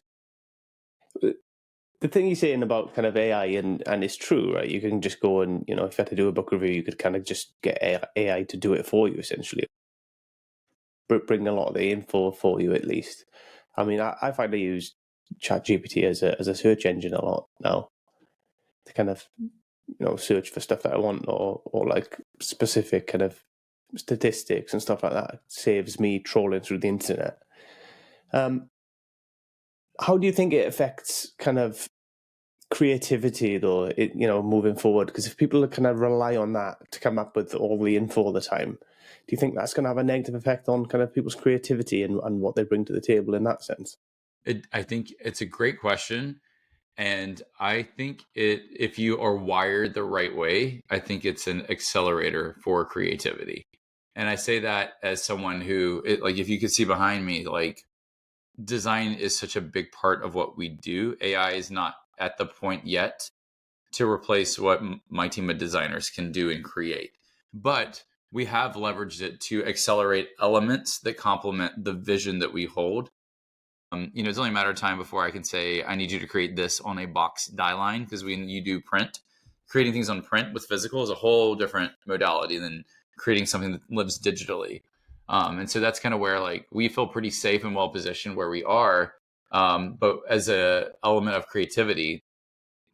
S2: The thing you're saying about kind of AI, and it's true, right? You can just go and, if you had to do a book review, you could kind of just get AI to do it for you, essentially. Bring a lot of the info for you, at least. I mean, I find I use ChatGPT as a search engine a lot now to kind of, search for stuff that I want or like specific kind of statistics and stuff like that. It saves me trolling through the internet. How do you think it affects kind of creativity, though, moving forward? Because if people kind of rely on that to come up with all the info all the time, do you think that's going to have a negative effect on kind of people's creativity and what they bring to the table in that sense?
S1: I think it's a great question. And I think if you are wired the right way, I think it's an accelerator for creativity. And I say that as someone who, like, if you could see behind me, like, design is such a big part of what we do. AI is not at the point yet to replace what my team of designers can do and create. But we have leveraged it to accelerate elements that complement the vision that we hold. It's only a matter of time before I can say, I need you to create this on a box die line, because when you do print, creating things on print with physical is a whole different modality than creating something that lives digitally. And so that's kind of where like we feel pretty safe and well positioned where we are. But as a element of creativity,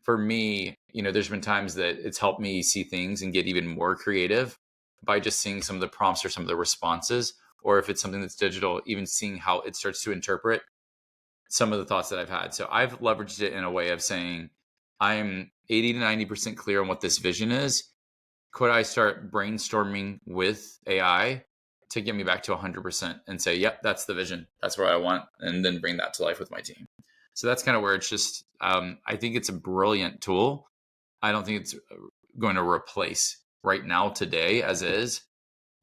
S1: for me, there's been times that it's helped me see things and get even more creative by just seeing some of the prompts or some of the responses, or if it's something that's digital, even seeing how it starts to interpret some of the thoughts that I've had. So I've leveraged it in a way of saying, I'm 80 to 90% clear on what this vision is. Could I start brainstorming with AI to get me back to 100% and say, yep, that's the vision. That's where I want. And then bring that to life with my team. So that's kind of where it's just, I think it's a brilliant tool. I don't think it's going to replace right now today as is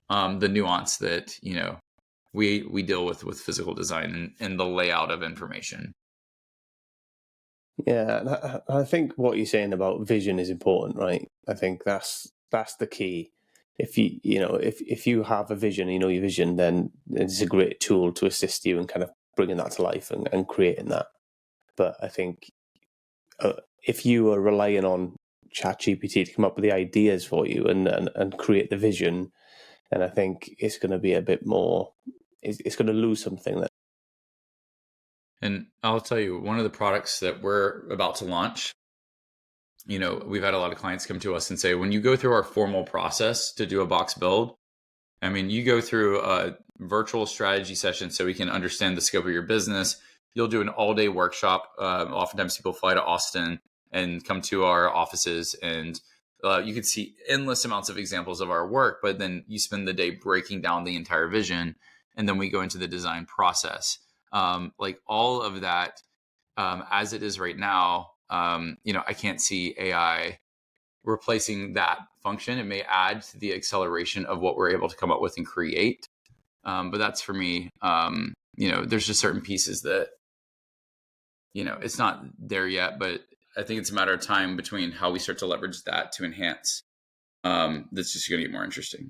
S1: the nuance that, we deal with physical design and the layout of information.
S2: Yeah, I think what you're saying about vision is important, right? I think that's the key. if you have a vision, your vision, then it's a great tool to assist you in kind of bringing that to life and creating that. But I think if you are relying on ChatGPT to come up with the ideas for you and create the vision, then I think it's going to be a bit more. It's going to lose something that.
S1: And I'll tell you, one of the products that we're about to launch, we've had a lot of clients come to us and say, when you go through our formal process to do a box build, I mean, you go through a virtual strategy session so we can understand the scope of your business. You'll do an all-day workshop. Oftentimes people fly to Austin and come to our offices, and you can see endless amounts of examples of our work, but then you spend the day breaking down the entire vision, and then we go into the design process. Like all of that, as it is right now, I can't see AI replacing that function. It may add to the acceleration of what we're able to come up with and create. But that's for me. There's just certain pieces that, it's not there yet, but I think it's a matter of time between how we start to leverage that to enhance. That's just going to get more interesting.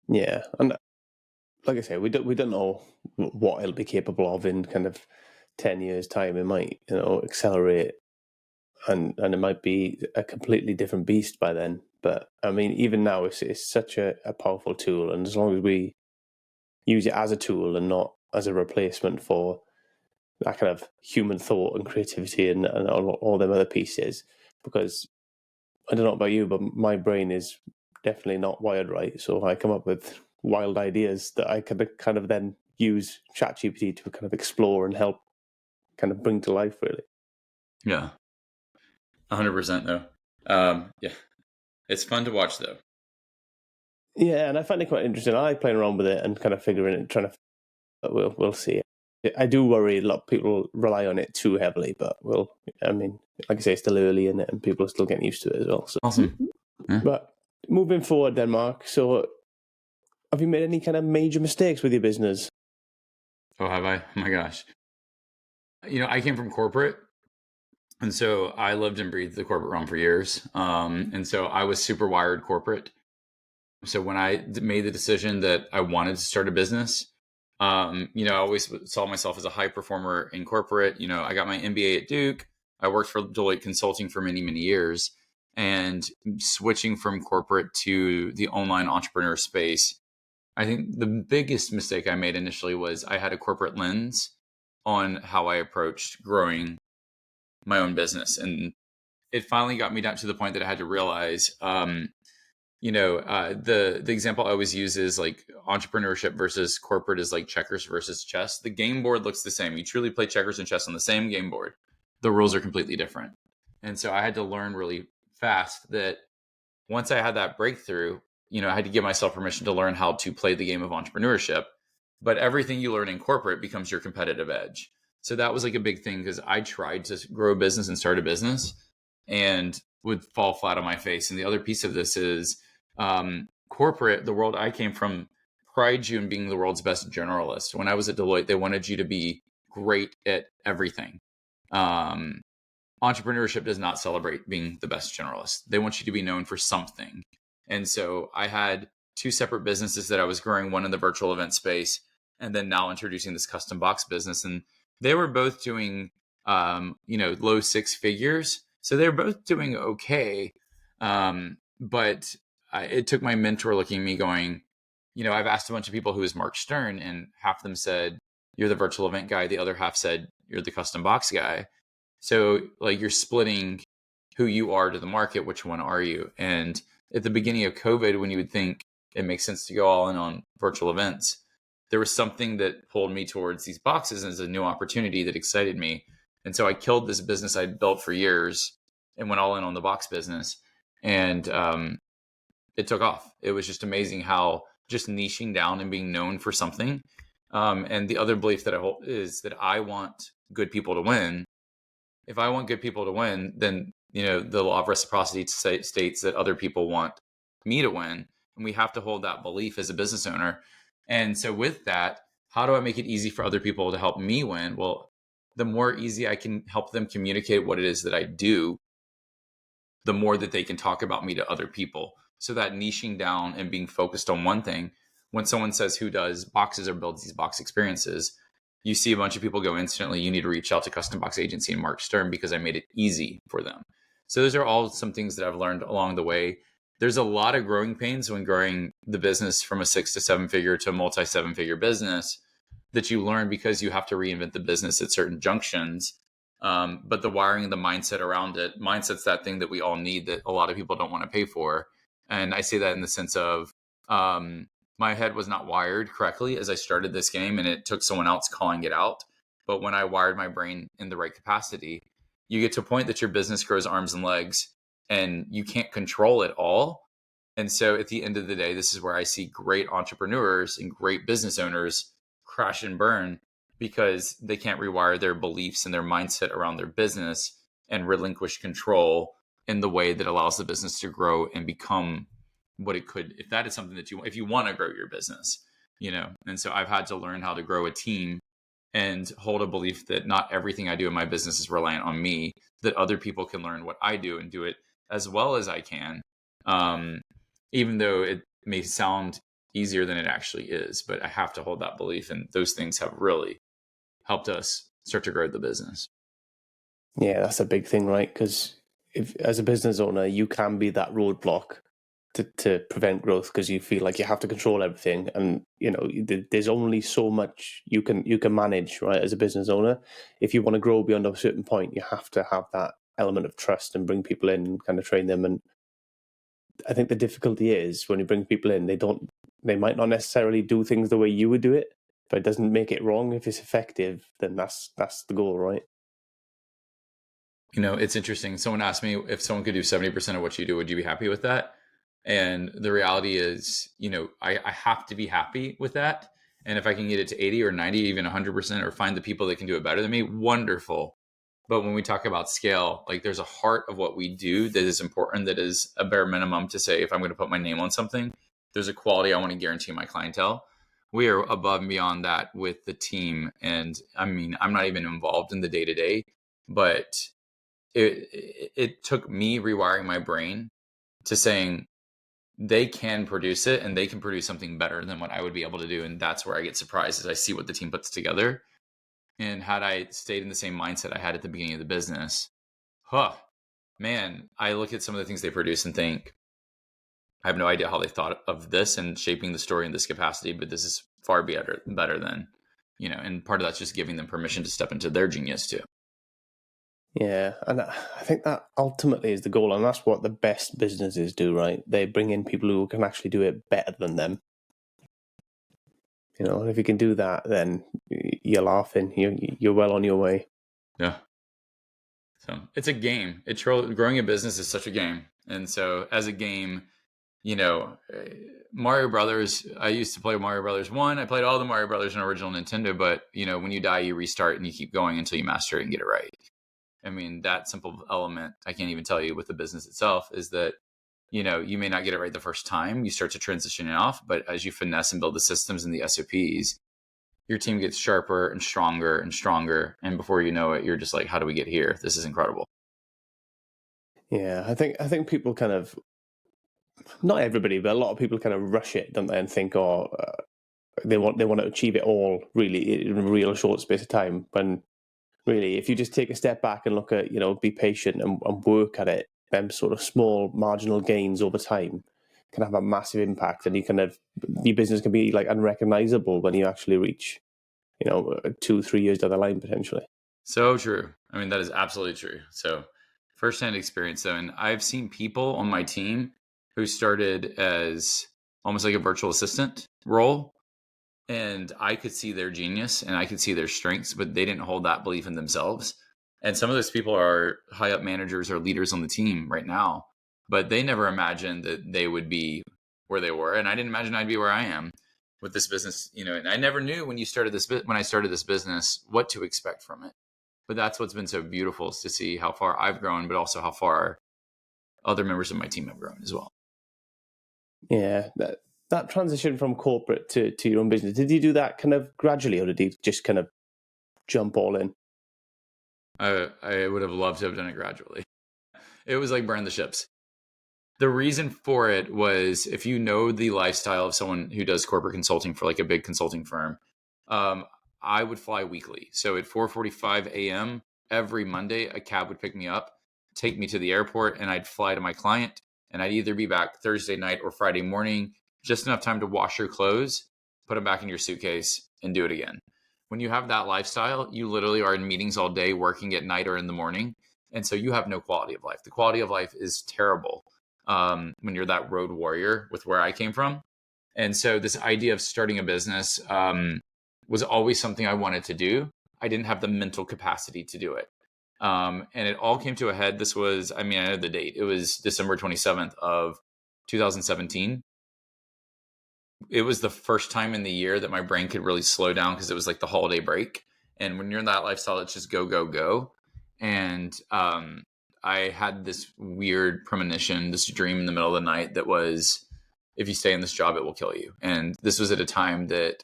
S2: Yeah. And like I say, we don't know what it'll be capable of in kind of 10 years time. It might, accelerate and it might be a completely different beast by then. But I mean, even now it's such a powerful tool. And as long as we use it as a tool and not as a replacement for that kind of human thought and creativity and all them other pieces, because I don't know about you, but my brain is definitely not wired right. So I come up with wild ideas that I could kind of then use ChatGPT to kind of explore and help kind of bring to life, really.
S1: Yeah. 100% though. Yeah. It's fun to watch though.
S2: Yeah, and I find it quite interesting. I like playing around with it and kind of figuring it, trying to. We'll see. I do worry a lot of people rely on it too heavily, but like I say, it's still early in it, and people are still getting used to it as well. So
S1: awesome. Yeah.
S2: But moving forward, then, Mark. So, have you made any kind of major mistakes with your business?
S1: Oh, have I? Oh my gosh. I came from corporate. And so I lived and breathed the corporate realm for years. And so I was super wired corporate. So when I made the decision that I wanted to start a business, I always saw myself as a high performer in corporate. I got my MBA at Duke. I worked for Deloitte Consulting for many, many years. And switching from corporate to the online entrepreneur space, I think the biggest mistake I made initially was I had a corporate lens on how I approached growing my own business. And it finally got me down to the point that I had to realize, the example I always use is like entrepreneurship versus corporate is like checkers versus chess. The game board looks the same. You truly play checkers and chess on the same game board. The rules are completely different. And so I had to learn really fast that once I had that breakthrough, I had to give myself permission to learn how to play the game of entrepreneurship. But everything you learn in corporate becomes your competitive edge. So that was like a big thing because I tried to grow a business and start a business and would fall flat on my face. And the other piece of this is corporate, the world I came from, prides you in being the world's best generalist. When I was at Deloitte, they wanted you to be great at everything. Entrepreneurship does not celebrate being the best generalist. They want you to be known for something. And so I had two separate businesses that I was growing, one in the virtual event space, and then now introducing this custom box business. And they were both doing, low six figures. So they're both doing okay. But it took my mentor looking at me going, I've asked a bunch of people who is Mark Stern, and half of them said, you're the virtual event guy. The other half said, you're the custom box guy. So like you're splitting who you are to the market. Which one are you? And at the beginning of COVID, when you would think it makes sense to go all in on virtual events, there was something that pulled me towards these boxes as a new opportunity that excited me. And so I killed this business I'd built for years and went all in on the box business. And it took off. It was just amazing how just niching down and being known for something. And the other belief that I hold is that I want good people to win. If I want good people to win, then, the law of reciprocity states that other people want me to win. And we have to hold that belief as a business owner. And so with that, how do I make it easy for other people to help me win? Well, the more easy I can help them communicate what it is that I do, the more that they can talk about me to other people. So that niching down and being focused on one thing, when someone says who does boxes or builds these box experiences, you see a bunch of people go instantly, you need to reach out to Custom Box Agency and Mark Stern because I made it easy for them. So those are all some things that I've learned along the way. There's a lot of growing pains when growing the business from a 6 to 7 figure to a multi 7 figure business that you learn because you have to reinvent the business at certain junctions. But the wiring and the mindset around it, mindset's that thing that we all need that a lot of people don't want to pay for. And I say that in the sense of my head was not wired correctly as I started this game, and it took someone else calling it out. But when I wired my brain in the right capacity, you get to a point that your business grows arms and legs and you can't control it all. And so at the end of the day, this is where I see great entrepreneurs and great business owners crash and burn because they can't rewire their beliefs and their mindset around their business and relinquish control in the way that allows the business to grow and become what it could, if that is something that if you want to grow your business, And so I've had to learn how to grow a team and hold a belief that not everything I do in my business is reliant on me, that other people can learn what I do and do it as well as I can. Even though it may sound easier than it actually is, but I have to hold that belief. And those things have really helped us start to grow the business.
S2: Yeah, that's a big thing, right? Because if, as a business owner, you can be that roadblock to prevent growth because you feel like you have to control everything, and there's only so much you can manage, right? As a business owner, if you want to grow beyond a certain point, you have to have that element of trust and bring people in and kind of train them. And I think the difficulty is when you bring people in, they might not necessarily do things the way you would do it, but it doesn't make it wrong. If it's effective, then that's the goal, right?
S1: It's interesting. Someone asked me if someone could do 70% of what you do, would you be happy with that? And the reality is, I have to be happy with that. And if I can get it to 80 or 90, even 100%, or find the people that can do it better than me, wonderful. But when we talk about scale, like there's a heart of what we do that is important, that is a bare minimum to say, if I'm going to put my name on something, there's a quality I want to guarantee my clientele. We are above and beyond that with the team. And I mean, I'm not even involved in the day to day, but it took me rewiring my brain to saying, they can produce it and they can produce something better than what I would be able to do. And that's where I get surprised as I see what the team puts together. And had I stayed in the same mindset I had at the beginning of the business, man, I look at some of the things they produce and think, I have no idea how they thought of this and shaping the story in this capacity, but this is far better than, and part of that's just giving them permission to step into their genius too.
S2: Yeah, and I think that ultimately is the goal, and that's what the best businesses do, right? They bring in people who can actually do it better than them. And if you can do that, then you're laughing. You're well on your way.
S1: Yeah. So it's a game. Growing a business is such a game, and so as a game, Mario Brothers. I used to play Mario Brothers 1. I played all the Mario Brothers on original Nintendo, but when you die, you restart and you keep going until you master it and get it right. I mean, that simple element, I can't even tell you with the business itself, is that, you may not get it right the first time. You start to transition it off, but as you finesse and build the systems and the SOPs, your team gets sharper and stronger and stronger. And before you know it, you're just like, how do we get here? This is incredible.
S2: Yeah, I think people kind of, not everybody, but a lot of people kind of rush it, don't they? And think, they want to achieve it all really in a real short space of time. When really, if you just take a step back and look at, be patient and work at it, them sort of small marginal gains over time can have a massive impact, and your business can be like unrecognizable when you actually reach, 2-3 years down the line potentially.
S1: So true. I mean, that is absolutely true. So firsthand experience though, and I've seen people on my team who started as almost like a virtual assistant role, and I could see their genius and I could see their strengths, but they didn't hold that belief in themselves. And some of those people are high up managers or leaders on the team right now, but they never imagined that they would be where they were. And I didn't imagine I'd be where I am with this business, and I never knew when I started this business, what to expect from it. But that's what's been so beautiful, is to see how far I've grown, but also how far other members of my team have grown as well.
S2: Yeah. That transition from corporate to your own business, did you do that kind of gradually, or did you just kind of jump all in?
S1: I would have loved to have done it gradually. It was like burn the ships. The reason for it was, if you know the lifestyle of someone who does corporate consulting for like a big consulting firm, um, I would fly weekly. So at 4:45 a.m. every Monday, a cab would pick me up, take me to the airport, and I'd fly to my client. And I'd either be back Thursday night or Friday morning, just enough time to wash your clothes, put them back in your suitcase, and do it again. When you have that lifestyle, you literally are in meetings all day, working at night or in the morning. And so you have no quality of life. The quality of life is terrible when you're that road warrior with where I came from. And so this idea of starting a business was always something I wanted to do. I didn't have the mental capacity to do it. And it all came to a head. This was, I mean, I know the date. It was December 27th of 2017. It was the first time in the year that my brain could really slow down, because it was like the holiday break. And when you're in that lifestyle, it's just go, go, go. And I had this weird premonition, this dream in the middle of the night that was, if you stay in this job, it will kill you. And this was at a time that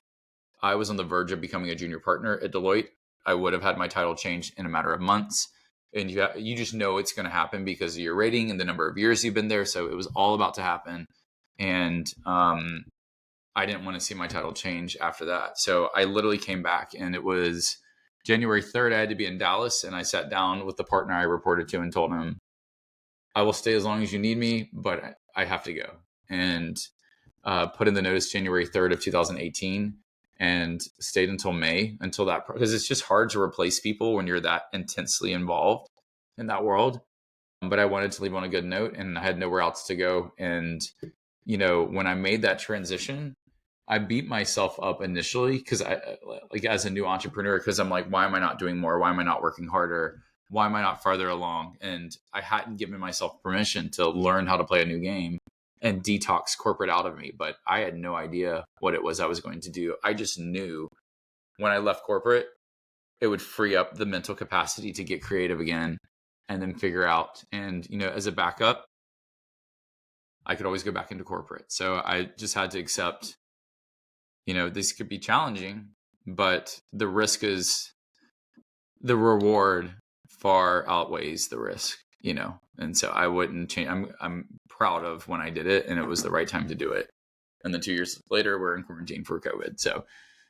S1: I was on the verge of becoming a junior partner at Deloitte. I would have had my title changed in a matter of months. And you just know it's going to happen because of your rating and the number of years you've been there. So it was all about to happen. And I didn't want to see my title change after that. So I literally came back, and it was January 3rd. I had to be in Dallas, and I sat down with the partner I reported to and told him, I will stay as long as you need me, but I have to go. And put in the notice January 3rd of 2018, and stayed until May, until that, because it's just hard to replace people when you're that intensely involved in that world. But I wanted to leave on a good note, and I had nowhere else to go. And, you know, when I made that transition, I beat myself up initially, because like as a new entrepreneur, because I'm like, why am I not doing more? Why am I not working harder? Why am I not farther along? And I hadn't given myself permission to learn how to play a new game and detox corporate out of me. But I had no idea what it was I was going to do. I just knew when I left corporate, it would free up the mental capacity to get creative again, and then figure out. And, you know, as a backup, I could always go back into corporate. So I just had to accept, you know, this could be challenging, but the reward far outweighs the risk, you know? And so I wouldn't change. I'm proud of when I did it, and it was the right time to do it. And then 2 years later, we're in quarantine for COVID. So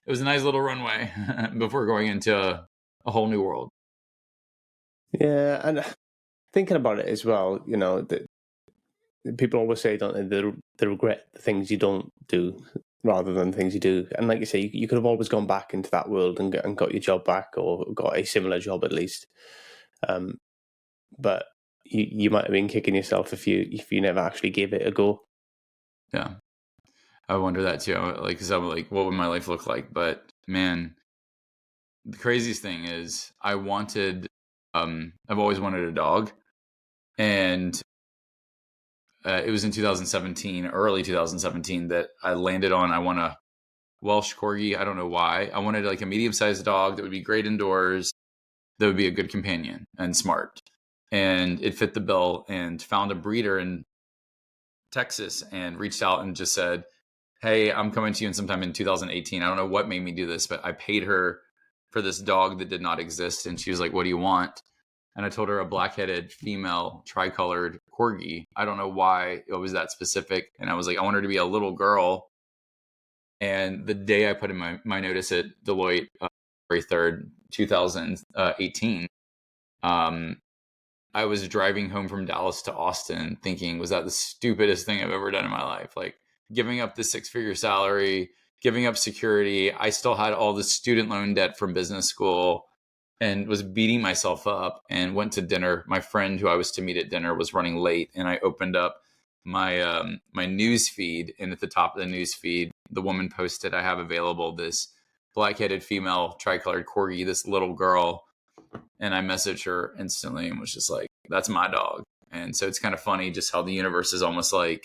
S1: it was a nice little runway before going into a whole new world.
S2: Yeah, and thinking about it as well, you know, that people always say, don't they regret the things you don't do rather than things you do. And like you say, you could have always gone back into that world and got your job back, or got a similar job at least. But you might have been kicking yourself if you never actually gave it a go.
S1: Yeah, I wonder that too. Like, because I'm like, what would my life look like? But man, the craziest thing is, I've always wanted a dog, and it was in 2017, early 2017, that I landed on, I want a Welsh Corgi. I don't know why. I wanted like a medium-sized dog that would be great indoors, that would be a good companion and smart. And it fit the bill, and found a breeder in Texas and reached out and just said, hey, I'm coming to you in sometime in 2018. I don't know what made me do this, but I paid her for this dog that did not exist. And she was like, what do you want? And I told her a black-headed female tricolored corgi. I don't know why it was that specific. And I was like, I want her to be a little girl. And the day I put in my notice at Deloitte, February 3rd, 2018, I was driving home from Dallas to Austin thinking, was that the stupidest thing I've ever done in my life? Like, giving up the 6-figure salary, giving up security. I still had all the student loan debt from business school, and was beating myself up, and went to dinner. My friend who I was to meet at dinner was running late, and I opened up my my news feed, and at the top of the news feed, the woman posted, I have available this black-headed female tricolored corgi, this little girl. And I messaged her instantly and was just like, that's my dog. And so it's kind of funny just how the universe is almost like,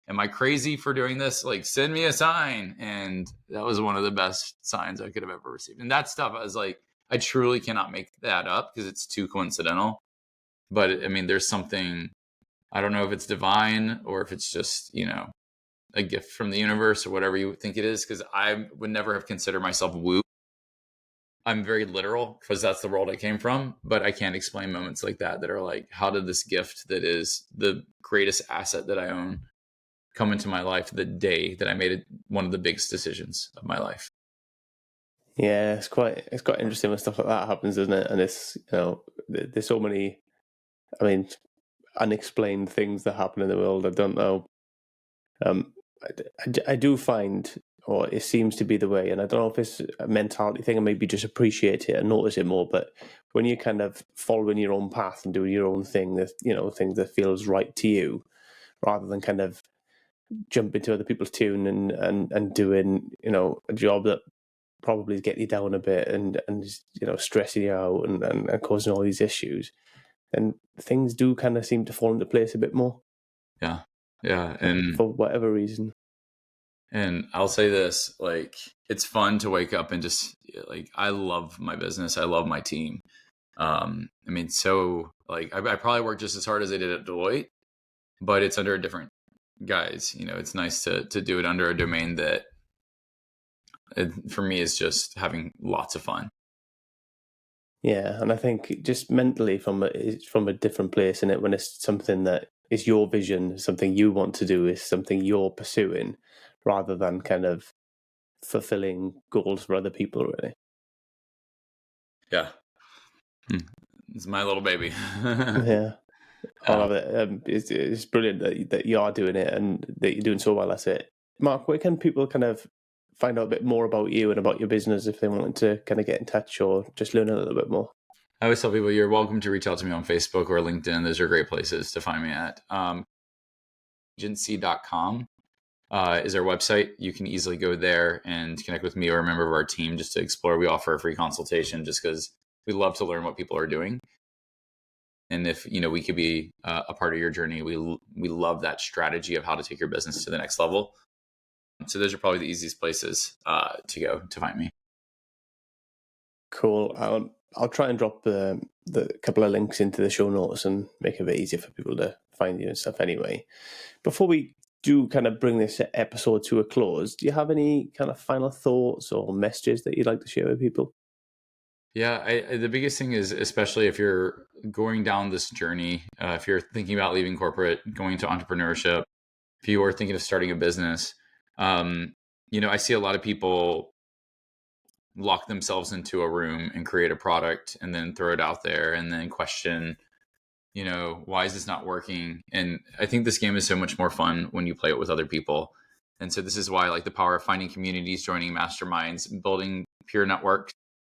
S1: am I crazy for doing this? Like, send me a sign. And that was one of the best signs I could have ever received. And that stuff, I was like, I truly cannot make that up, because it's too coincidental. But I mean, there's something, I don't know if it's divine or if it's just, you know, a gift from the universe or whatever you think it is. Because I would never have considered myself woo. I'm very literal because that's the world I came from, but I can't explain moments like that are like, how did this gift that is the greatest asset that I own come into my life the day that I made it one of the biggest decisions of my life?
S2: Yeah, it's quite interesting when stuff like that happens, isn't it? And it's, there's so many, I mean, unexplained things that happen in the world. I don't know. I do find, or it seems to be the way, and I don't know if it's a mentality thing, or maybe just appreciate it and notice it more. But when you're kind of following your own path and doing your own thing, that things that feels right to you, rather than kind of jump into other people's tune and doing a job that probably is getting you down a bit and stressing you out and causing all these issues, and things do kind of seem to fall into place a bit more.
S1: Yeah. And
S2: for whatever reason.
S1: And I'll say this, like, it's fun to wake up and just like, I love my business. I love my team. I mean, so like, I probably work just as hard as I did at Deloitte, but it's under a different guise. It's nice to do it under a domain that for me is just having lots of fun.
S2: Yeah. And I think just mentally from a different place in it, when it's something that is your vision, something you want to do, is something you're pursuing, rather than kind of fulfilling goals for other people, really.
S1: Yeah. It's my little baby.
S2: Yeah. I love it. It's brilliant that you are doing it and that you're doing so well at it. Mark, where can people kind of find out a bit more about you and about your business if they wanted to kind of get in touch or just learn a little bit more?
S1: I always tell people you're welcome to reach out to me on Facebook or LinkedIn. Those are great places to find me at. Agency.com is our website. You can easily go there and connect with me or a member of our team just to explore. We offer a free consultation just because we love to learn what people are doing. And if we could be a part of your journey, we love that strategy of how to take your business to the next level. So those are probably the easiest places to go to find me.
S2: Cool. I'll try and drop the couple of links into the show notes and make it a bit easier for people to find you and stuff anyway. Before we do kind of bring this episode to a close, do you have any kind of final thoughts or messages that you'd like to share with people?
S1: Yeah, the biggest thing is, especially if you're going down this journey, if you're thinking about leaving corporate, going to entrepreneurship, if you are thinking of starting a business, I see a lot of people lock themselves into a room and create a product and then throw it out there and then question, why is this not working? And I think this game is so much more fun when you play it with other people. And so this is why I like the power of finding communities, joining masterminds, building peer networks,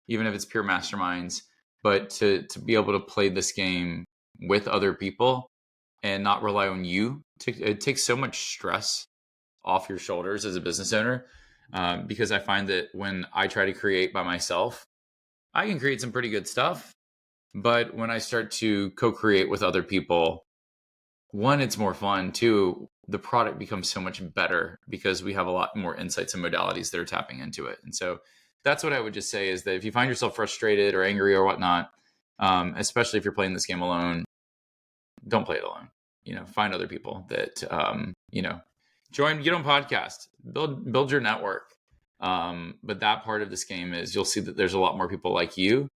S1: even if it's peer masterminds, but to be able to play this game with other people and not rely on you. It takes so much stress off your shoulders as a business owner. Because I find that when I try to create by myself, I can create some pretty good stuff. But when I start to co-create with other people, one, it's more fun. Two, the product becomes so much better because we have a lot more insights and modalities that are tapping into it. And so that's what I would just say is that if you find yourself frustrated or angry or whatnot, especially if you're playing this game alone, don't play it alone. Find other people that, join, get on podcast, build your network. But that part of this game is you'll see that there's a lot more people like you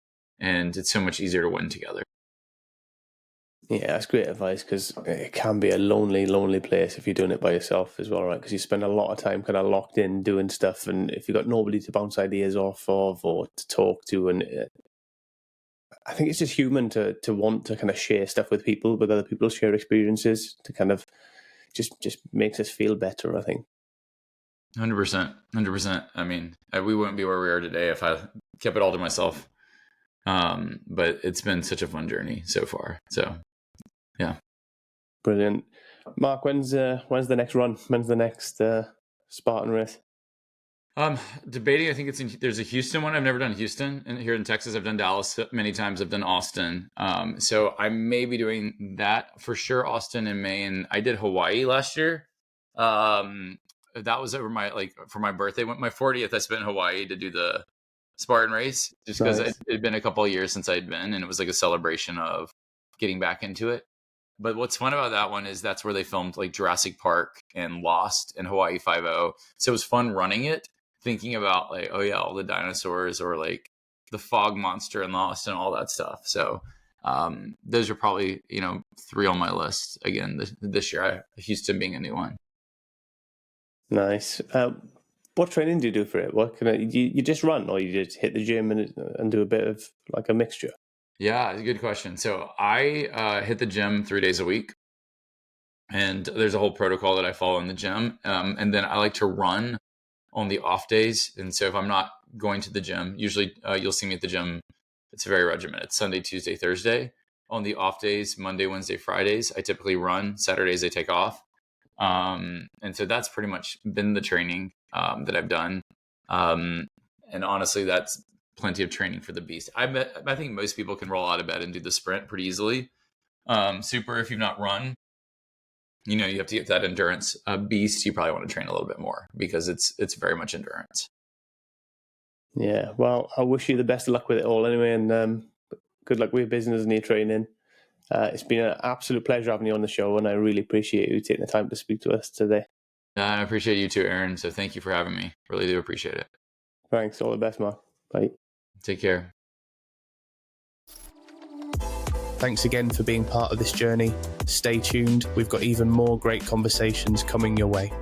S1: and it's so much easier to win together.
S2: Yeah, that's great advice, because it can be a lonely place if you're doing it by yourself as well, right? Because you spend a lot of time kind of locked in doing stuff, and if you've got nobody to bounce ideas off of or to talk to, and I think it's just human to want to kind of share stuff with people, with other people, share experiences, to kind of just makes us feel better, I think.
S1: 100%. I mean, we wouldn't be where we are today if I kept it all to myself. But it's been such a fun journey so far. So, yeah.
S2: Brilliant. Mark, when's the next run? When's the next Spartan race?
S1: Debating. I think there's a Houston one. I've never done Houston, and here in Texas, I've done Dallas many times. I've done Austin. So I may be doing that for sure. Austin in May, and I did Hawaii last year. That was over for my birthday. My 40th, I spent in Hawaii to do the Spartan race, just because
S2: Nice.
S1: it had been a couple of years since I'd been, and it was like a celebration of getting back into it. But what's fun about that one is that's where they filmed like Jurassic Park and Lost and Hawaii 5-0. So it was fun running it, thinking about like, oh yeah, all the dinosaurs, or like the fog monster and Lost and all that stuff. So those are probably, 3 on my list. Again, this year, Houston being a new one.
S2: Nice. What training do you do for it? What you just run, or you just hit the gym and do a bit of like a mixture?
S1: Yeah, it's a good question. So I hit the gym 3 days a week, and there's a whole protocol that I follow in the gym. And then I like to run on the off days. And so if I'm not going to the gym, usually you'll see me at the gym. It's very regimented. It's Sunday, Tuesday, Thursday. On the off days, Monday, Wednesday, Fridays, I typically run. Saturdays, I take off. And so that's pretty much been the training that I've done. And honestly, that's plenty of training for the beast. I think most people can roll out of bed and do the sprint pretty easily. Super, if you've not run, you have to get that endurance beast. You probably want to train a little bit more because it's very much endurance.
S2: Yeah, well, I wish you the best of luck with it all anyway, and good luck with your business and your training. It's been an absolute pleasure having you on the show, and I really appreciate you taking the time to speak to us today.
S1: I appreciate you too, Aaron. So thank you for having me. Really do appreciate it.
S2: Thanks. All the best, Mark. Bye.
S1: Take care.
S2: Thanks again for being part of this journey. Stay tuned. We've got even more great conversations coming your way.